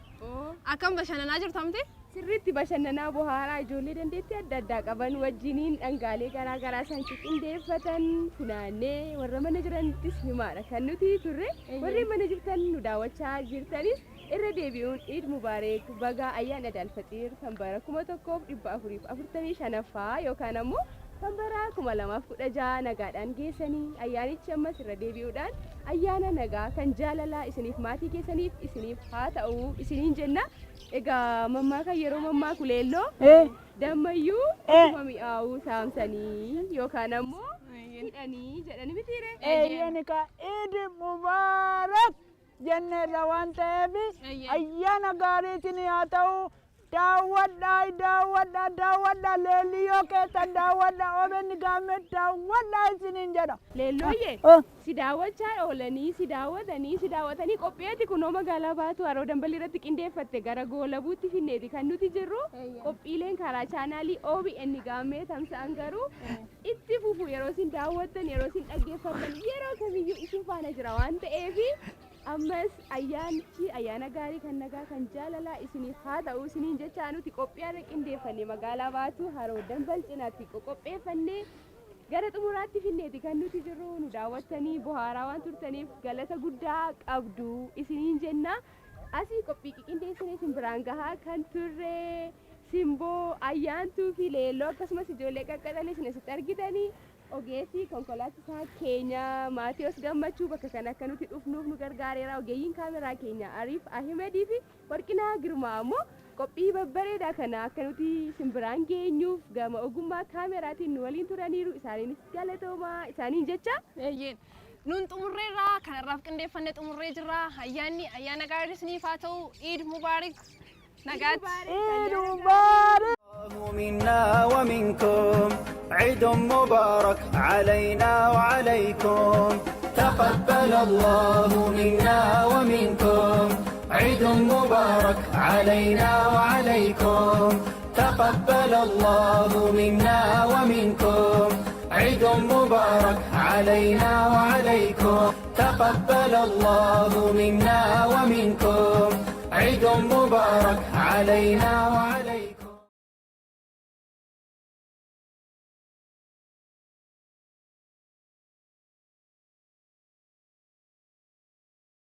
akkam bashannanaa jirtamti? Sirriitti bashannanaa bohaaraa ijoollee dandeettii adda addaa qaban wajjiniin dhangaalee garaagaraa san qindeeffatan funaannee warra mana jiranittis himaadha kan nuti turre warri mana jirtan nu daawwachaa jirtanis irra deebi'uun Iid Mubaarak baga ayyaana Iid al-Faxir kan bara 1445ffaa yookaan ammoo kan bara 2016 nagaadhaan geessanii ayyaanichi ammas irra deebi'uudhaan ayyaana nagaa kan jaalalaa isiniif maatii keessaniif isiniif haa ta'u isiniin jenna. Egaa mammaa kan yeroo mammaa kuleelloo dammayyuu dhuma mi'aawuu saamsanii yookaan ammoo hidhanii jedhani mitiire. Eeyyanika Iid Mubaarak jenneerra waan ta'eef ayyaana gaarii isinii haa ta'u. daawwadhaa leelliyoo keessan daawwadhaa obenni gaamee daawwadhaa isiniin jedha. Leellooyye si daawwachaa oolanii si daawwatanii qopheeti kunoo magaalaa Baatuu haroo Dambal irratti qindeeffatte gara Goolabuutti finneeti kan nuti jirru qophiileen karaa chaanaalii OBN gaamee tamsa'an garuu itti fufu yeroo isin daawwattan yeroo isin dhaggeeffattan yeroo kamiyyuu isin faana jira waan ta'eef ammas ayyaanichi ayyaana gaarii kan nagaa kan jaalalaa isiniif haa ta'u isiniin jecha nuti qophiyaarra qindeeffanne magaalaa Baatuu haroo Dambal cinaatti qopheeffannee gara xumuraatti finneeti kan nuti jirru nu daawwattanii bohaaraa waan turtaniif galata guddaa qabdu isiniin jenna. Asii qophii qindeessine isin biraan gahaa kan turre Simboo Ayyaantuu fi Leelloo akkasumas ijoollee qaqqaxalee isin asitti argitanii ogeessi konkolaachisaa keenya Maatiyoos Gammachuu bakka kana akka nuti dhufnuuf nu gargaareera. Ogeeyyiin kaameraa keenya Ariif Ahimedii fi Warqinaa Girmaa ammoo qophii babbareedaa kana akka nuti simbiraan geenyuuf gama ogummaa kaameraatiin nu waliin turaniiru isaaniinis galatoomaa isaaniin jecha. Nun xumurreerraa kanarraaf qindeeffannee xumurree jirra. Ayyaana gaarii isiniif haa ta'u. Iid Mubaarak. Nagaatti. Iid Mubaarak. منا ومنكم عيد مبارك علينا وعليكم تقبل الله منا ومنكم عيد مبارك علينا وعليكم تقبل الله منا ومنكم عيد مبارك علينا وعليكم تقبل الله منا ومنكم عيد مبارك علينا وعليكم